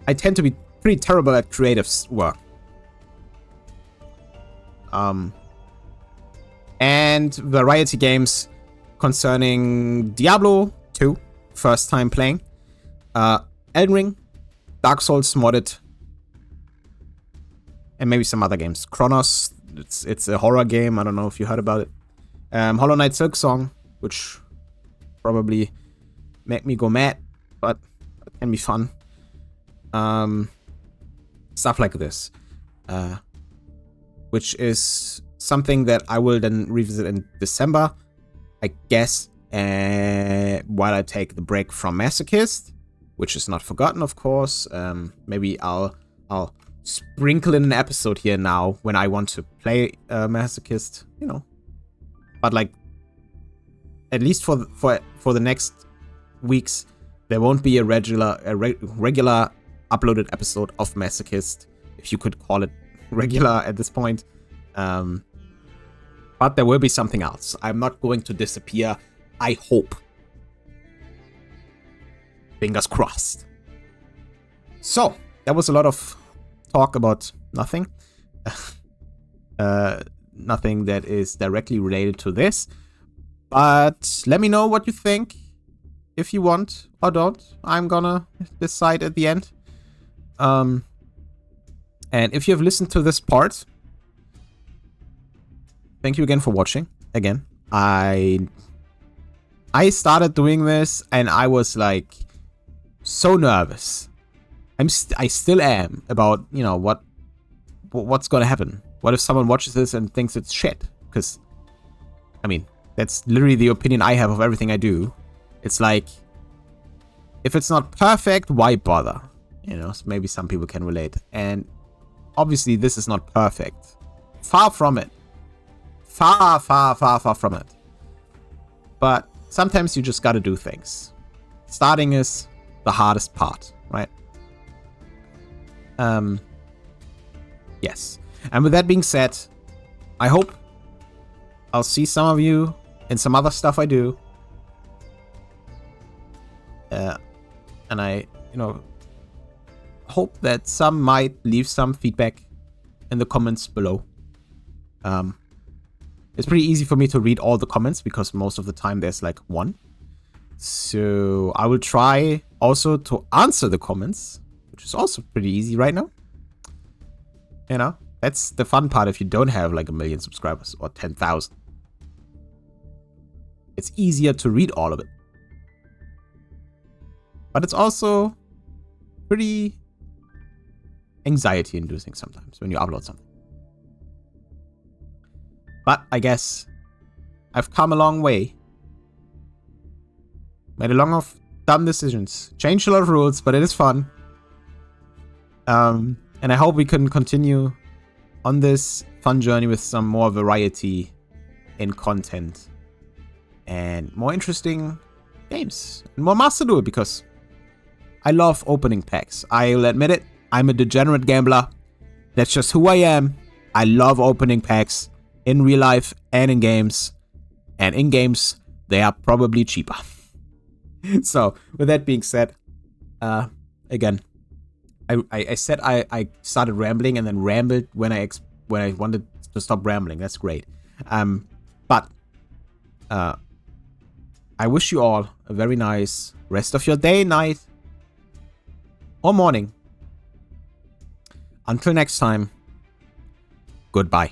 I tend to be pretty terrible at creative work. And variety games concerning Diablo 2, first time playing, Elden Ring, Dark Souls modded, and maybe some other games. Chronos, it's a horror game. I don't know if you heard about it. Hollow Knight Silksong, which probably make me go mad, but it can be fun. Stuff like this, which is something that I will then revisit in December, I guess, while I take the break from Masochist, which is not forgotten, of course. Maybe I'll sprinkle in an episode here now when I want to play Masochist, you know. But like, at least for the next weeks, there won't be a regular uploaded episode of Masochist, if you could call it regular at this point. But there will be something else. I'm not going to disappear, I hope. Fingers crossed. So, that was a lot of talk about nothing. Nothing that is directly related to this. But let me know what you think. If you want or don't. I'm gonna decide at the end. And if you have listened to this part, thank you again for watching. Again, I started doing this and I was like so nervous. I still am about, you know, what's gonna happen. What if someone watches this and thinks it's shit? Because, I mean, that's literally the opinion I have of everything I do. It's like, if it's not perfect, why bother? You know, so maybe some people can relate. And obviously, this is not perfect. Far from it. Far, far, far, far from it. But sometimes you just gotta do things. Starting is the hardest part, right? Yes. And with that being said, I hope I'll see some of you in some other stuff I do. And I, you know, hope that some might leave some feedback in the comments below. It's pretty easy for me to read all the comments because most of the time there's like one. So I will try also to answer the comments, which is also pretty easy right now. You know, that's the fun part if you don't have like 1 million subscribers or 10,000. It's easier to read all of it. But it's also pretty anxiety-inducing sometimes when you upload something. But I guess I've come a long way. Made a lot of dumb decisions. Changed a lot of rules, but it is fun. And I hope we can continue on this fun journey with some more variety in content. And more interesting games. And more Master Duel, because I love opening packs. I'll admit it. I'm a degenerate gambler. That's just who I am. I love opening packs in real life and in games. And in games, they are probably cheaper. So, with that being said, again, I said I started rambling and then rambled when I wanted to stop rambling. That's great. But I wish you all a very nice rest of your day, night, or morning. Until next time, goodbye.